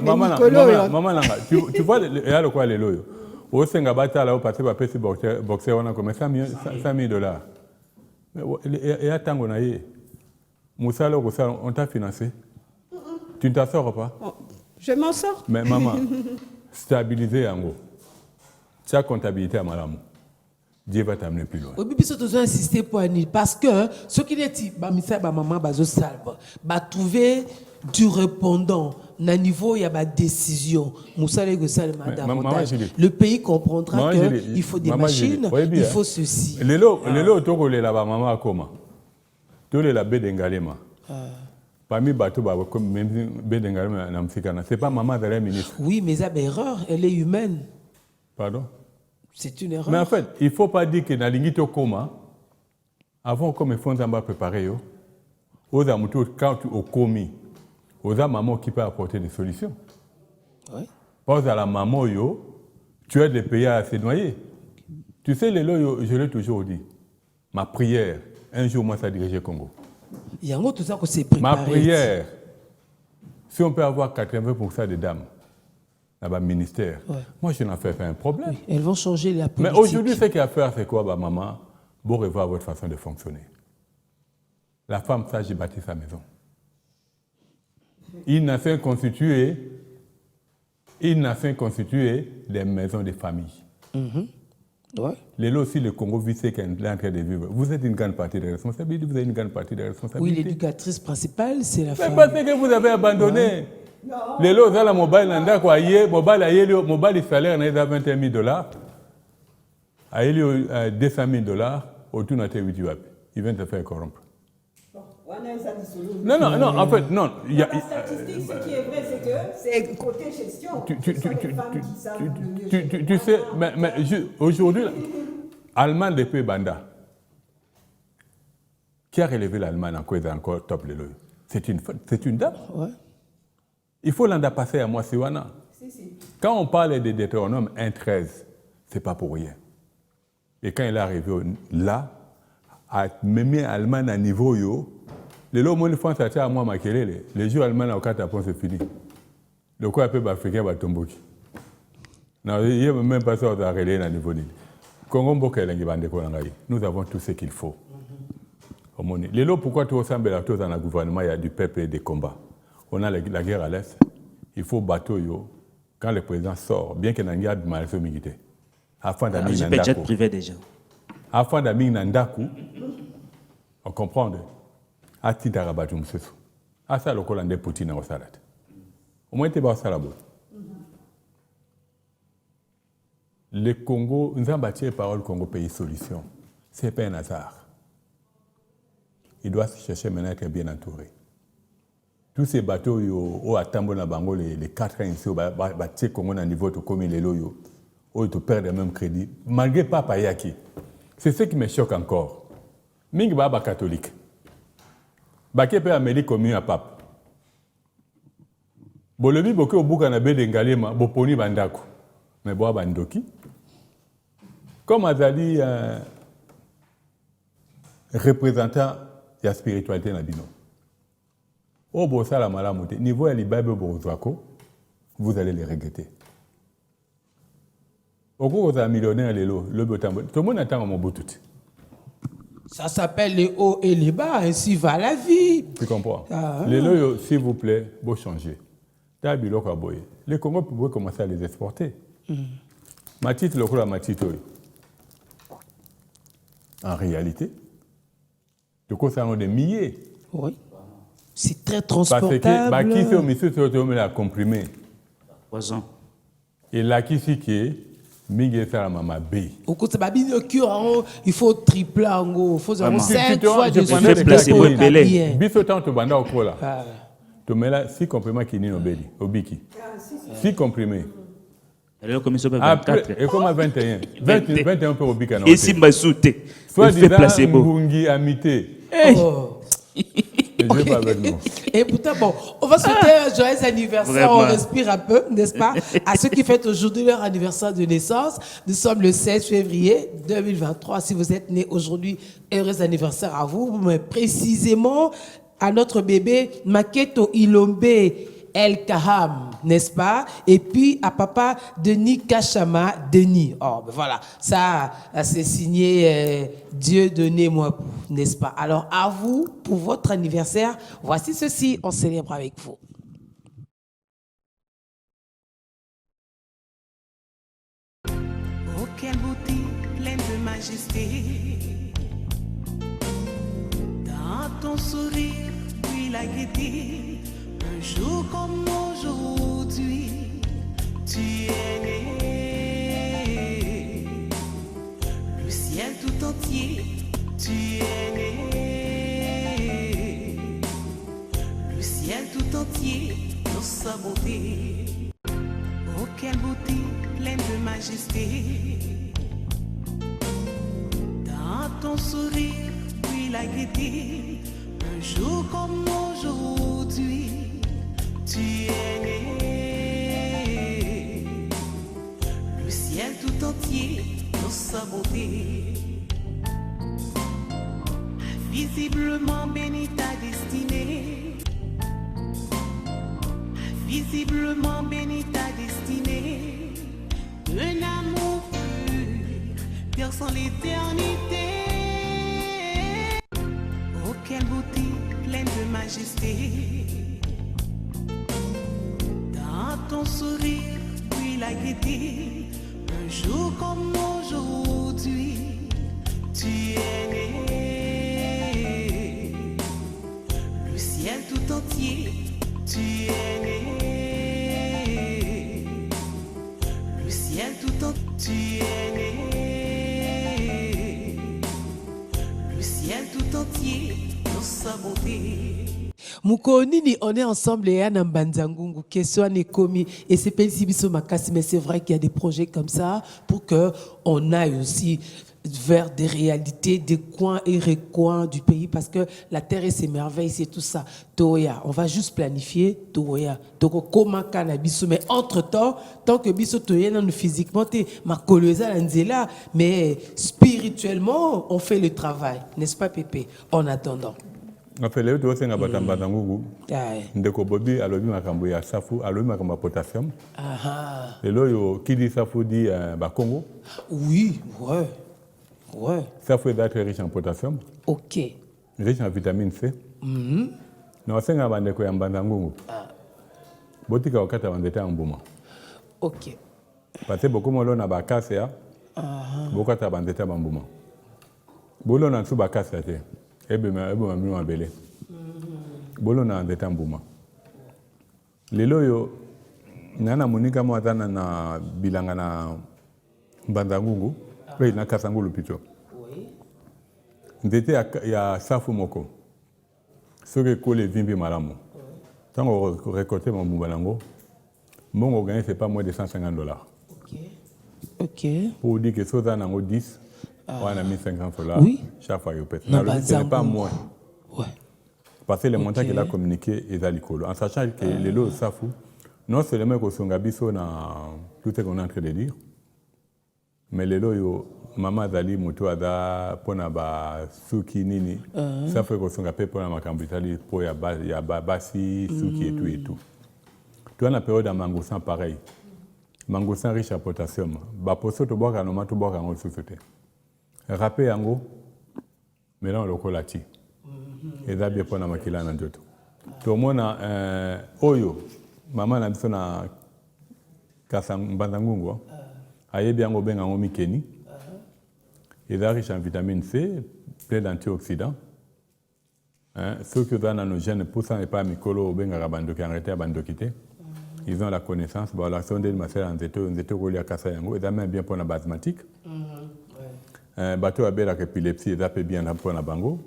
Speaker 4: Nicolas...
Speaker 3: Maman, tu vois, il y a quoi les loyaux? Au Singabata, là, au parti, va payer boxer, on a comme $100 000. Et à Tango Naye, Moussa, on t'a financé. Tu ne t'en sors pas?
Speaker 4: Je m'en sors.
Speaker 3: Mais maman, stabiliser en gros. Sa comptabilité à Malamou. Dieu va t'amener plus loin.
Speaker 1: Oui, puis surtout insister pour Anil parce que ce qu'il est maman bazo salve, trouver du répondant na niveau il y a ma décision. Le pays comprendra qu'il faut des machines, il faut ceci.
Speaker 3: Les lots autour de la maman comment? Tous les labés d'Engalema. Parmi bateaux comme même Bédengalema n'amsikana. C'est pas maman de la ministre.
Speaker 1: Oui, mais ça erreur, elle est humaine.
Speaker 3: Pardon?
Speaker 1: C'est une erreur.
Speaker 3: Mais en fait, il ne faut pas dire que dans l'ingito coma, avant comme il faut préparer, aux amoutous, quand tu as commis, aux mamans qui peuvent apporter des solutions.
Speaker 1: Oui.
Speaker 3: Pas à la maman, tu as des pays à se noyer. Tu sais, les lois, je l'ai toujours dit, ma prière, un jour, moi, ça dirigeait Congo.
Speaker 1: Il y a tout ça que c'est préparé.
Speaker 3: Ma prière, si on peut avoir 80% de dames, dans le ministère. Ouais. Moi, je n'en fais pas un problème.
Speaker 1: Oui, elles vont changer la politique.
Speaker 3: Mais aujourd'hui, ce qu'il y a à faire, c'est quoi, maman? Bon, revoir votre façon de fonctionner. La femme sage j'ai bâti sa maison. Une nation constituée des maisons de famille.
Speaker 1: Ouais.
Speaker 3: Les lots aussi, le Congo vit ce qu'il est en train de vivre. Vous êtes une grande partie de responsabilité. Vous avez une grande partie de responsabilité.
Speaker 1: Oui, l'éducatrice principale, c'est la femme.
Speaker 3: C'est parce que vous avez abandonné. Ouais. Les lots, dans la mobile, le salaire est à $21 000. À $200 000, autour de 8 wap. Ils viennent te faire corrompre.
Speaker 4: ça dissolution.
Speaker 3: Non, en fait, non.
Speaker 4: Il y a, la statistique, ce qui est vrai, c'est que c'est côté gestion.
Speaker 3: Tu sais, mais aujourd'hui, Allemagne depuis Banda, qui a relevé l'Allemagne encore top le loyaux. C'est une dame.
Speaker 1: Ouais.
Speaker 3: Il faut l'en passer à moi, Siwana.
Speaker 4: Si.
Speaker 3: Quand on parle de Deutéronome 1.13, c'est pas pour rien. Et quand il est arrivé là, à même Allemagne à niveau yo, les lots de France à moi makelele, les jours allemands au Catapon c'est fini. Le quoi peu africain va tomber. Non, il n'y a même pas ça à arrêter à niveau de Congo nous avons tout ce qu'il faut. Les lots pourquoi tout ressemble à tout dans le gouvernement, il y a du peuple et des combats. On a la guerre à l'Est, il faut bateau yo. Quand le président sort, bien qu'il y ait une guerre de mal militaire. Afin d'amis
Speaker 2: jet privé déjà.
Speaker 3: Afin d'amis nandaku, on comprend. A ti darabatu msesu. Asa le Hollandais Poutine au salat. Au moins, tu vas au salabo. Le Congo, nous avons bâti la parole Congo pays solution. Ce n'est pas un hasard. Il doit se chercher maintenant à être bien entouré. Tous ces bateaux, au Atambo na Bango, les 4 ans ici, au bâti Congo na niveau de commune les loyaux. Où tu perds le même crédit, malgré Papa Yaki. C'est ce qui me choque encore. Ming Baba catholique. Baké peut amélior commun à Pape. Bolobi boké au bouc en abé d'Engalema, boponi bandako. Mais bois bandoki. Comme Azali, représentant de la spiritualité nabino. Au bossa la malamoute, niveau à l'Ibabe Borozwako, vous allez les regretter. Au cours de millionnaire, tout le monde attend mon bout tout.
Speaker 1: Ça s'appelle les hauts et les bas, ainsi va la vie.
Speaker 3: Tu comprends? Les loyaux, s'il vous plaît, vous changez. Les Congos pouvaient commencer à les exporter. Matite, le coup à Matite. En réalité, de quoi ça en a des milliers.
Speaker 1: Oui. C'est très transportable.
Speaker 3: Parce que, qui c'est au monsieur, c'est la comprimé.
Speaker 2: Poison.
Speaker 3: Et là, qui c'est qui est? Il
Speaker 1: faut tripler en gros. Il faut 5 fois de
Speaker 3: suite. Biso tant to banda okola. To mela 6 comprimés qui ni obéli. Obiki. 6 comprimés. Après, et comme à 21. 21 pour obika.
Speaker 2: Et si m'a sauté.
Speaker 3: Soit disant Mbungi amité.
Speaker 1: Okay. Et pourtant, bon, on va souhaiter un joyeux anniversaire, vraiment. On respire un peu, n'est-ce pas? À ceux qui fêtent aujourd'hui leur anniversaire de naissance. Nous sommes le 16 février 2023. Si vous êtes né aujourd'hui, heureux anniversaire à vous. Mais précisément à notre bébé Maketo Ilombe El Kaham, n'est-ce pas? Et puis à papa Denis Kachama Denis. Oh, ben voilà, ça c'est signé Dieu donnez-moi, n'est-ce pas? Alors à vous, pour votre anniversaire, voici ceci, on célèbre avec vous.
Speaker 5: Oh, quelle beauté pleine de majesté. Dans ton sourire, puis la gaieté. Un jour comme aujourd'hui, tu es né. Le ciel tout entier, tu es né. Le ciel tout entier, dans sa beauté. Oh, quelle beauté pleine de majesté. Dans ton sourire, puis la gaieté. Un jour comme aujourd'hui, tu es né. Le ciel tout entier dans sa beauté. Visiblement béni ta destinée. Visiblement béni ta destinée. Un amour pur, perçant l'éternité. Oh, quelle beauté pleine de majesté. Dans ton sourire, puis la gaieté. Un jour comme aujourd'hui, tu es né. Le ciel tout entier, tu es né. Le ciel tout entier, tu es né. Le ciel tout entier, dans sa beauté.
Speaker 1: Mukonini, on est ensemble et Anna Mbanzangungu, question n'est commis et c'est pas ici biso makasi, mais c'est vrai qu'il y a des projets comme ça pour que on aille aussi vers des réalités, des coins et recoins du pays parce que la terre et ses merveilles, c'est tout ça. Toya, on va juste planifier Toya. Donc comment cannabis, mais entre-temps, tant que biso Toya non physiquement t'es ma colosa l'anzela, mais spirituellement, on fait le travail, n'est-ce pas Pépé? En attendant.
Speaker 3: En fait, les autres, c'est un Mbanzangungu. Ndeko Bobi, alobi makambo ya safu, alobi makambo potassium. Et là, qui dit safu dit Congo.
Speaker 1: Oui, ouais. Ouais.
Speaker 3: Safu est très riche en potassium.
Speaker 1: Ok.
Speaker 3: Riche en vitamine C. Non, c'est un bandeko ya Mbanzangungu. Botika wakata bandete en bouma.
Speaker 1: Ok.
Speaker 3: Parce que beaucoup de gens ont des casse, beaucoup de bandete en bouma. Bolo na nsu bakasa te. Ebe mami mabele. Bolo na bandete en bouma. Lelo yo nana monika mwatana na bilanga na Mbanzangungu. Oui, na Kasangulu plutôt. Oui. Ndete ya safu moko. Soke kole vimbi malamu. Tant on récolte mon boubalango, mon gain c'est pas moins de $150.
Speaker 1: Ok. Ok.
Speaker 3: Pour dire que ça dans 10, on a mis $50.
Speaker 1: Oui.
Speaker 3: Chaque fois il pète.
Speaker 1: Ce
Speaker 3: n'est pas moins.
Speaker 1: Ouais.
Speaker 3: Parce que les montants qu'il a communiqué est à l'école. En sachant que les lots safu, non seulement que son gabiso na tout ce qu'on est en train de dire, mais les lots Mama Zali moto ada pona ba suki nini ça fait que son gapé pona makambitali po ya basi suki et tout. Tu as une période à mangousan pareil. Mangousan riche en potassium. Ba poso to boka no matu boka ngol société. Rapé yango mélange lokolati. Et da bien pona makila na njoto. To mona oyo mama na biso na Mbanzangungu. Ayebi yango benga ngo mikeni. Il est riche en vitamine C, plein d'antioxydants. Ceux qui ont nos gènes, pour ça n'est pas Mikolo ou Benga Bandoki, arrêté à Bandokité. Ils ont la connaissance. Bon, la sonde de Marcel en zéto relié à Kassayango. Ils ont même bien pour la basmatique. Bateau à belle épilepsie, ils ont bien pour la bango.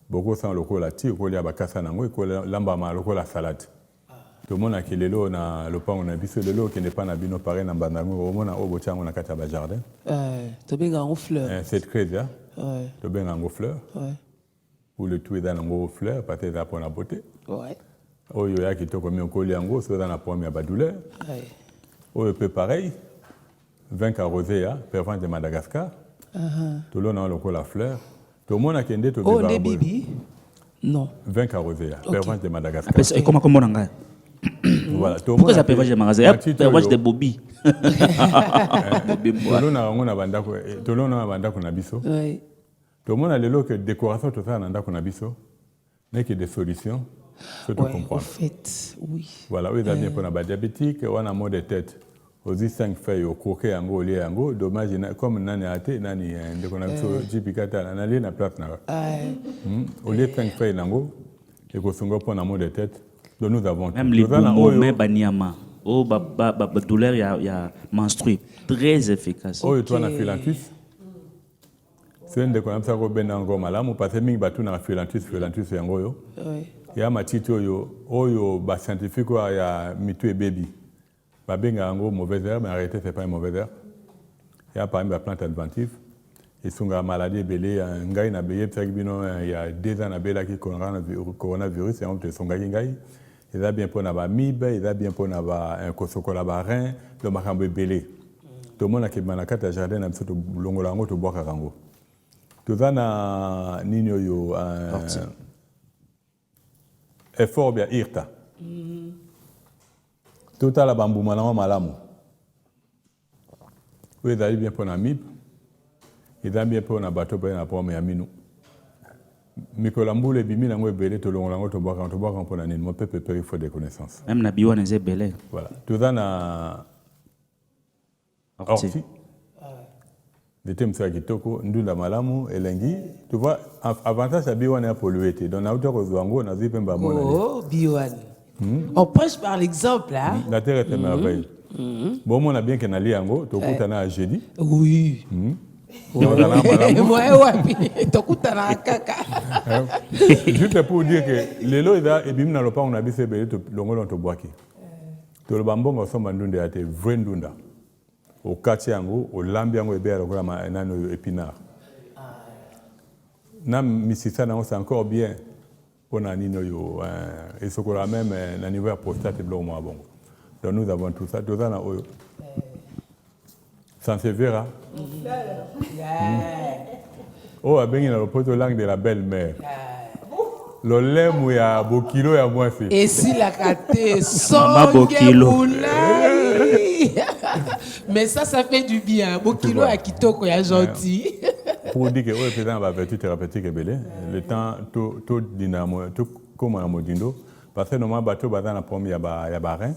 Speaker 3: Beaucoup sont locaux là, ils ont la Kassanango, ils ont l'ambama, locaux la salade. Tout le monde a qui est là, on a le pain, on a vu le lot qui n'est pas nabino pareil dans Bandango, au moins au Botiang, on a quatre jardin.
Speaker 1: Tu bien en fleur.
Speaker 3: C'est très bien. Tu bien en fleur. Ou le tout est dans en fleur, parce que c'est pour la beauté. Ouais. Oh, il y a qui te commis au collier en gros, c'est dans la première badouleur. Oh, il peut pareil. 20 carrosés, pervent de Madagascar. Tout le monde a le col la fleur. Tout le monde a qui est de
Speaker 1: oh, les bibi? Non.
Speaker 3: 20 carrosés, pervent de Madagascar.
Speaker 2: Et comment on a
Speaker 3: voilà.
Speaker 2: Pourquoi ça pévage de magasin? Pévage de Bobby.
Speaker 3: Tout le monde a bandako na biso. Tout le monde a le lot que décoration tout ça na biso. N'est que des solutions. Faut tout comprendre.
Speaker 1: En fait, oui.
Speaker 3: Voilà, oui, bien pour la diabétique, on a mot de tête. Aussi 5 feuilles au croquet en go, lié en go. Dommage, comme nani até, nani, de qu'on a vu jipikata, nani na place na. Au lieu de 5 feuilles en go, et qu'on s'en pour un mot de tête. Donc nous avons
Speaker 2: même les boumbo, mais banyama. Oh, douleur, il y a menstrué. Très efficace.
Speaker 3: Oh, et toi, on a filantus. C'est un de qu'on a ça, qu'on a encore malamu, parce que ming batu na filantus yango yo. Il y a ma tito yo, oh yo, ba scientifique quoi, il y a mitu et baby. Ba benga yango mauvaise herbe, mais arrêtez, c'est pas une mauvaise herbe. Il y a par exemple la plante adventive. Ils sont en maladie belé, un gars n'a béé, il y a 2 ans n'a béé qui coronavirus, et on te son gars il a bien pour n'avoir mib, il a bien pour n'avoir un cosocola barin, le macambe belé. Tout le monde a qui manakata jardin n'a pas de longolango to bois karango. Tout ça na nino yo effort bien irta. Tout à la bambou malamu. Oui, il a bien pour na mib. Il a bien pour na bateau pour na pomme yamino. Mikolamboule bimi nango ebele to longolango to bois pour na nini mon peuple il faut des connaissances.
Speaker 2: Même na biwa na zebele.
Speaker 3: Voilà. Tout ça na orti. J'étais monsieur kitoko ndunda malamu elengi. Tu vois avantage à biwa na pollué te. Donc na auto kozwango na zipe mba mona.
Speaker 1: Oh, biwan. On prêche par l'exemple là.
Speaker 3: La terre est merveille. Bon on a bien que na liango to kuta na jeudi.
Speaker 1: Oui.
Speaker 3: Juste pour dire que les lois et bim na lopa on a bise be to longolo to boaki. To le bambongo so mandunde ate vrendunda. Au quartier yango, au lambi yango ebe alokola ma nano épinard. Na misisa na c'est encore bien pour nanino yo et ce qu'on a même na niveau apostate blo mo bongo. Donc nous avons tout ça, tout ça na oyo. Ça se verra. Oh, abengi na lopoto langue de la belle-mère. Le lait ya bokilo ya mwasi.
Speaker 1: Et si la kate bokilo. Mais ça fait du bien. Bokilo ya kitoko ya gentil.
Speaker 3: Pour dire que le président va vertu thérapeutique belé, le temps tout dynamo tout comme un modindo parce que normalement bateau bazana na pomme ya barin.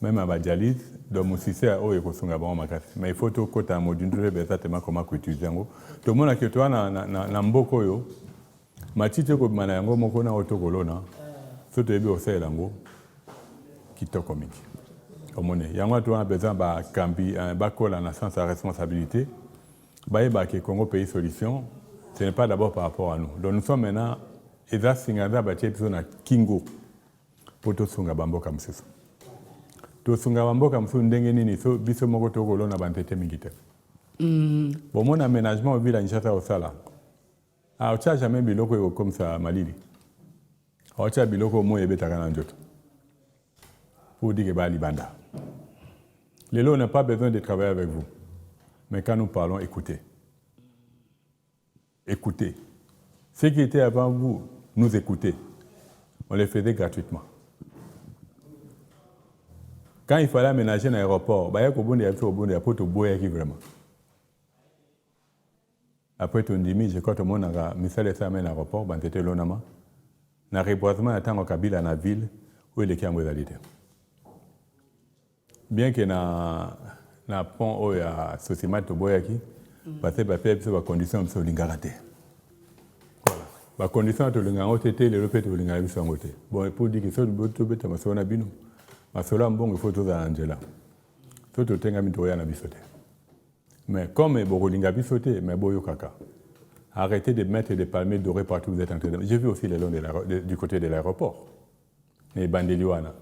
Speaker 3: Même à dialyse, donc mon système est au Songaban Makasi. Mais il faut tout côté à modindo le tellement comment utiliser yango. Tout le monde a que toi na mboko yo. Matite ko mana yango moko na otokolo na. Soto ebe osela yango kitoko mingi. Omone yango to a besoin ba kambi ba kola na sens à responsabilité. Ba que Congo pays solution, ce n'est pas d'abord par rapport à nous. Donc nous sommes maintenant eza singanda ba tiepiso na kingo. Poto sunga bambo comme ça. To sunga bambo comme ça ndenge nini so biso moko tokolo na bantete mingi te. Bon mon aménagement au village Nchata au sala. Ah, tu as jamais biloko comme ça Malili. Ah, tu as biloko mo ebetaka na njoto. Pour dire que ba libanda. Les lots n'ont pas besoin de travailler avec vous. Mais quand nous parlons, écoutez. Écoutez. Ceux qui étaient avant vous, nous écoutez. On les faisait gratuitement. Quand il fallait aménager un aéroport, il y a un peu de boya qui vraiment. Après, on dit, je crois que tout le monde a mis ça à l'aéroport, c'était l'onama. Dans le reboisement, il y a un Kabila dans la ville où il y a un modalité. Bien que dans le pont où il y a un société de boyaki, parce que les conditions sont lingarate. Les conditions de lingarate, les repères de lingarate sont côté. Bon, pour dire que c'est tout bête, mais c'est un abino. Mais c'est là bon, il faut tout ça Angela. Tout le temps, il y a un bisoté. Mais comme il y a un bisoté, mais boyo kaka. Arrêtez de mettre des palmiers dorés partout où vous êtes en train de. J'ai vu aussi les longs du côté de l'aéroport. Les bandeliwana.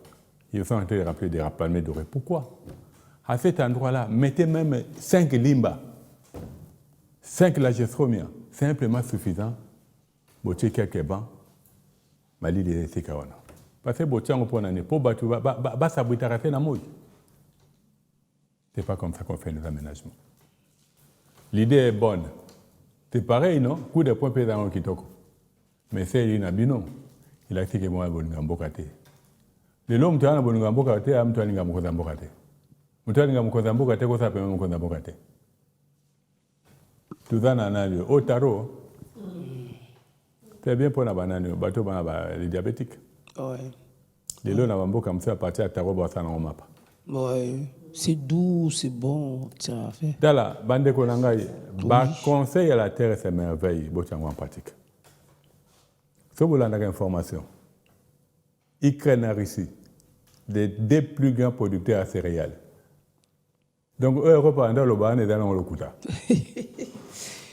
Speaker 3: Ils sont en train de remplir des palmiers dorés. Pourquoi? À cet endroit-là, mettez même 5 limba. 5 lagestromia. C'est simplement suffisant. Botier quelques bancs. Mali les sekawana. Parce que botier on prend un pour battre bas s'abriter à la mouille. C'est pas comme ça qu'on fait les aménagements. L'idée est bonne. C'est pareil, non? Coup de poing pédant au kitoko. Mais c'est l'inabino. Il a dit que moi, je vais vous dire. Les hommes qui ont dit que je vais vous dire, je vais vous dire que je vais vous dire. Je vais vous dire que je vais vous dire. Tout ça, c'est au tarot. C'est bien pour les diabétiques. Les gens qui ont comme ça, à partir de tarot, ça n'a pas.
Speaker 1: Oui, c'est doux, c'est bon. Tiens, fait.
Speaker 3: Dala, bande konangai, conseil à la terre et ses merveilles, en pratique. Si vous avez une information, Ukraine et Russie, des deux plus grands producteurs de céréales. Donc, Europe a dans le Kuta.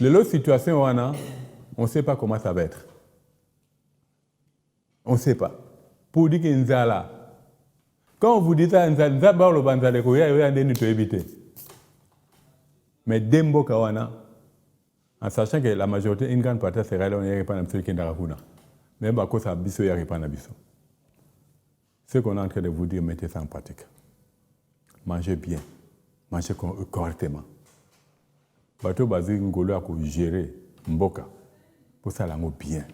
Speaker 3: L'autre situation, on ne sait pas comment ça va être. On ne sait pas. Pour dire qu'il y a là. Quand on vous dit ça, il y a des éviter. Mais Dembo Kawana, en sachant que la majorité, une grande partie de céréales, on n'y a pas dans qui est même à cause de biso, il n'y a pas dans biso. Ce qu'on est en train de vous dire, mettez ça en pratique. Mangez bien. Mangez correctement. Bateau basé ngolo à gérer mboka. Pour ça, là, bien.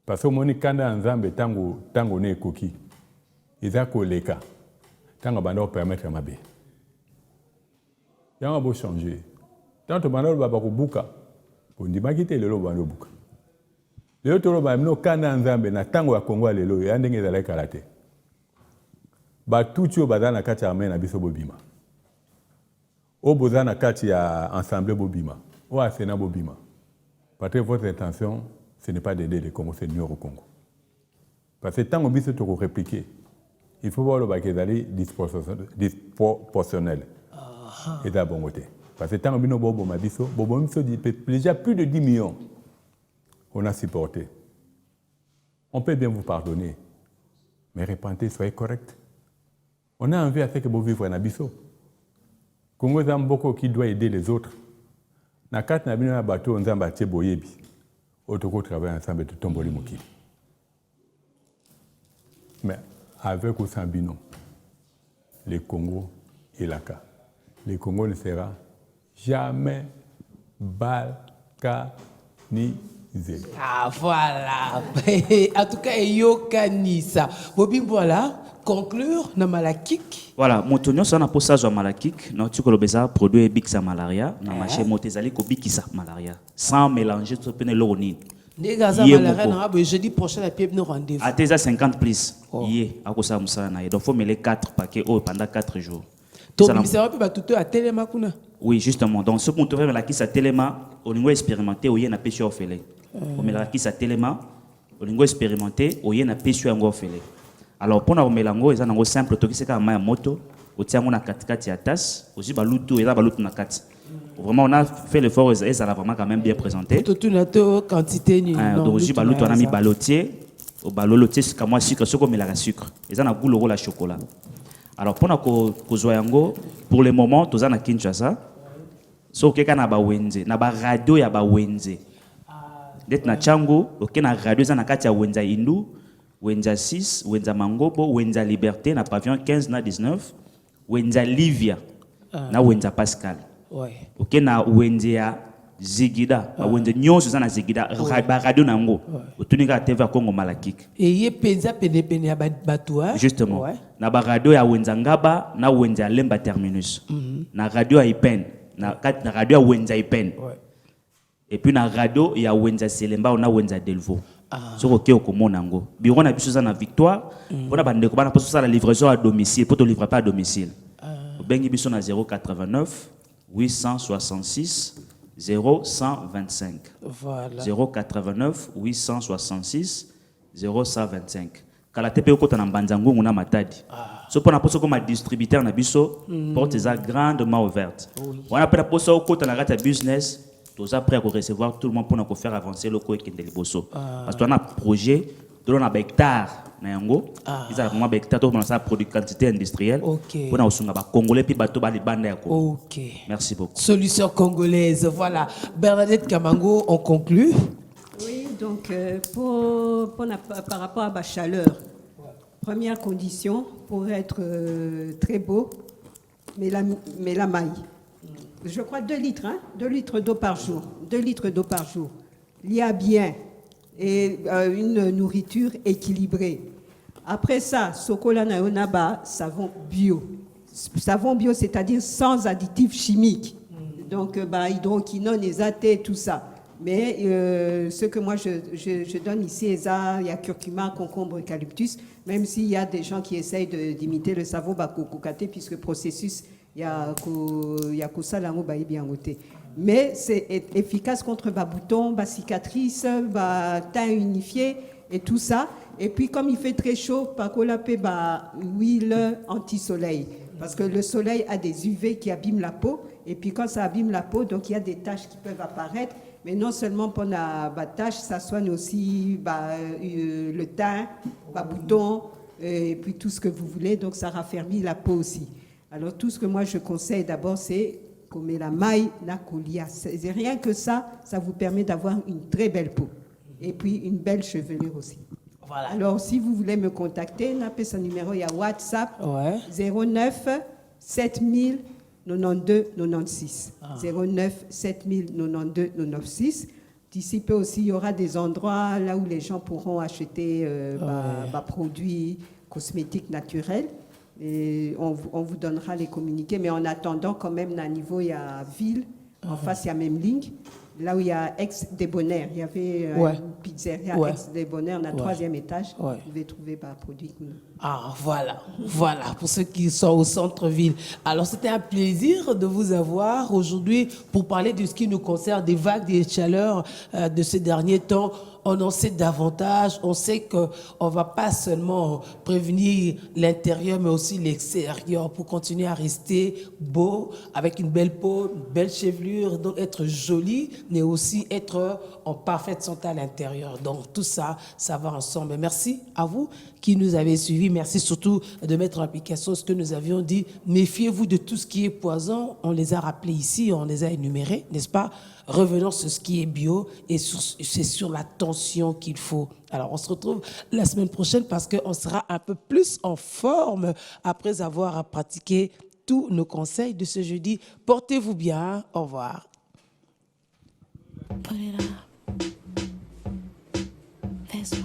Speaker 3: Parce que mon kanda nzambe tango ne koki. Ils ont collègues. Tango bando permettre ma bé. Yanga beau changer. Tant que bando baba ko buka. Pour ndi makite lelo bando buka. Lelo tolo ba mno kanda nzambe na tango ya Kongo lelo ya ndenge ezala karate. Ba tuti o bazana kati ya na biso bobima. O bozana kati ya ensemble bobima. O asena bobima. Parce que votre intention, ce n'est pas d'aider les Congos, c'est de nuire au Congo. Parce que tant qu'on veut se répliquer, il faut voir le bac disproportionnel et d'un bon côté. Parce que tant que nous avons déjà plus de 10 millions, on a supporté. On peut bien vous pardonner, mais repentez, soyez correct. On a envie à ce que vous vivez en Abisso. Congo Zamboko qui doit aider les autres. Na carte na bino na bateau on zamba tie boyebi. Otoko travaille ensemble de tomboli mokili. Mais avec ou sans bino, le Congo et la CA. Le Congo ne sera jamais balkanisé.
Speaker 1: Ah, voilà. En tout cas, yokanisa. Bobim, voilà. Conclure, na malakik.
Speaker 2: Voilà, motonyo ça na posage malakik, na tu kolobeza produit bikisa malaria, na marché motezali ko bikisa malaria, sans mélanger tout pene loni.
Speaker 1: Négaza malaria na ba jeudi prochain la pied no rendez-vous.
Speaker 2: Ateza 50 plus. Yé, akosa musala na. Donc faut mêler 4 paquets pendant 4 jours.
Speaker 1: To bimisa pe ba tuto a telema kuna.
Speaker 2: Oui, justement. Donc ce qu'on trouve la kisa telema, au niveau expérimenté, au yé na pêche orphelin. On met la kisa telema, au niveau expérimenté, au yé na pêche orphelin. Alors pour nous mélanger, ils ont un simple truc, c'est comme un moto, au tient on a 4 ya tasse, aussi baluto et là baluto na 4. Vraiment on a fait l'effort et ça l'a vraiment quand même bien présenté.
Speaker 1: Tout une quantité ni.
Speaker 2: Donc aussi baluto on a mis balotier, au balolotier c'est comme moi sucre, ce qu'on met la sucre. Ils ont un goût le la chocolat. Alors pour nous kozoyango, pour le moment tous en a Kinshasa, so keka na ba wenze, na ba radio ya ba wenze. Det na chango, ok na radio za na kati ya wenza Hindu. Wenza 6, Wenza Mangobo, Wenza Liberté, na pavillon 15 na 19, Wenza Livia, na Wenza Pascal.
Speaker 1: Ouais.
Speaker 2: Ok, na Wenza Zigida, Wenza Nyonso za na Zigida, radio nango. Otunika TV Congo Malakik.
Speaker 1: Et yé penza pene ya batua.
Speaker 2: Justement.
Speaker 1: Ouais.
Speaker 2: Na ba radio ya Wenza Ngaba, na Wenza Lemba Terminus. Na radio ya Ipen, na radio ya Wenza Ipen.
Speaker 1: Ouais.
Speaker 2: Et puis na radio ya Wenza Selemba, na Wenza Delvaux. Ce qui est au Monango. Bureau na biso na Victoire. On a bandé ko bana poso ça la livraison à domicile. Pour te livrer pas à domicile. Bengi biso na 089 866 0125.
Speaker 1: Voilà.
Speaker 2: 089 866 0125. Kala tepe okota na Mbanzango na Matadi. So pour na poso comme distributeur na biso, porte est grandement ouverte. On a pas poso okota na rata business. Tous après à recevoir tout le monde pour nous faire avancer le co et qu'il liboso. Parce qu'on a un projet, on a un hectare, ils ont vraiment un hectare, on a produit quantité industrielle.
Speaker 1: Ok.
Speaker 2: On a aussi un Congolais puis bateau bali bande.
Speaker 1: Ok.
Speaker 2: Merci beaucoup.
Speaker 1: Solution congolaise, voilà. Bernadette Kamango, on conclut.
Speaker 4: Oui, donc par rapport à la chaleur, première condition pour être très beau, mais la maille. Je crois 2 litres, hein? 2 litres d'eau par jour. 2 litres d'eau par jour. Il y a bien et une nourriture équilibrée. Après ça, Sokola Naonaba, savon bio. Savon bio, c'est-à-dire sans additifs chimiques. Donc, hydroquinone, ésaté, tout ça. Mais ce que moi je donne ici, il y a curcuma, concombre, eucalyptus, même s'il y a des gens qui essayent d'imiter le savon bakokokate, puisque le processus, il y a ça là, mais c'est efficace contre les boutons, les cicatrices, le teint unifié et tout ça. Et puis comme il fait très chaud, par contre, huile anti-soleil. Parce que le soleil a des UV qui abîment la peau. Et puis quand ça abîme la peau, donc il y a des taches qui peuvent apparaître. Mais non seulement pour la tâche, ça soigne aussi le teint, les boutons, et puis tout ce que vous voulez. Donc ça raffermit la peau aussi. Alors tout ce que moi je conseille d'abord, c'est comme la maille, la colia. C'est rien que ça vous permet d'avoir une très belle peau. Et puis une belle chevelure aussi. Voilà. Alors si vous voulez me contacter, n'appelez ce numéro, il y a WhatsApp, 09 7000 92 96. 09 7000 92 96. D'ici peu aussi, il y aura des endroits là où les gens pourront acheter produits cosmétiques naturels. Et on vous donnera les communiqués. Mais en attendant, quand même, à niveau, il y a Ville, en face, il y a même ligne. Là où il y a Ex-des-Bonheurs, il y avait une pizzeria Ex-des-Bonheurs, on a 3e étage. Vous pouvez trouver produits.
Speaker 1: Ah, voilà, pour ceux qui sont au centre-ville. Alors, c'était un plaisir de vous avoir aujourd'hui pour parler de ce qui nous concerne, des vagues, des chaleurs de ces derniers temps. on en sait davantage. On sait qu'on ne va pas seulement prévenir l'intérieur, mais aussi l'extérieur pour continuer à rester beau, avec une belle peau, une belle chevelure, donc être joli, mais aussi être en parfaite santé à l'intérieur. Donc tout ça, ça va ensemble. Merci à vous qui nous avez suivis. Merci surtout de mettre en application ce que nous avions dit. Méfiez-vous de tout ce qui est poison. On les a rappelés ici, on les a énumérés, n'est-ce pas? Revenons sur ce qui est bio et c'est sur l'attention qu'il faut. Alors, on se retrouve la semaine prochaine parce qu'on sera un peu plus en forme après avoir pratiqué tous nos conseils de ce jeudi. Portez-vous bien. Au revoir.
Speaker 6: Put it up. That's right.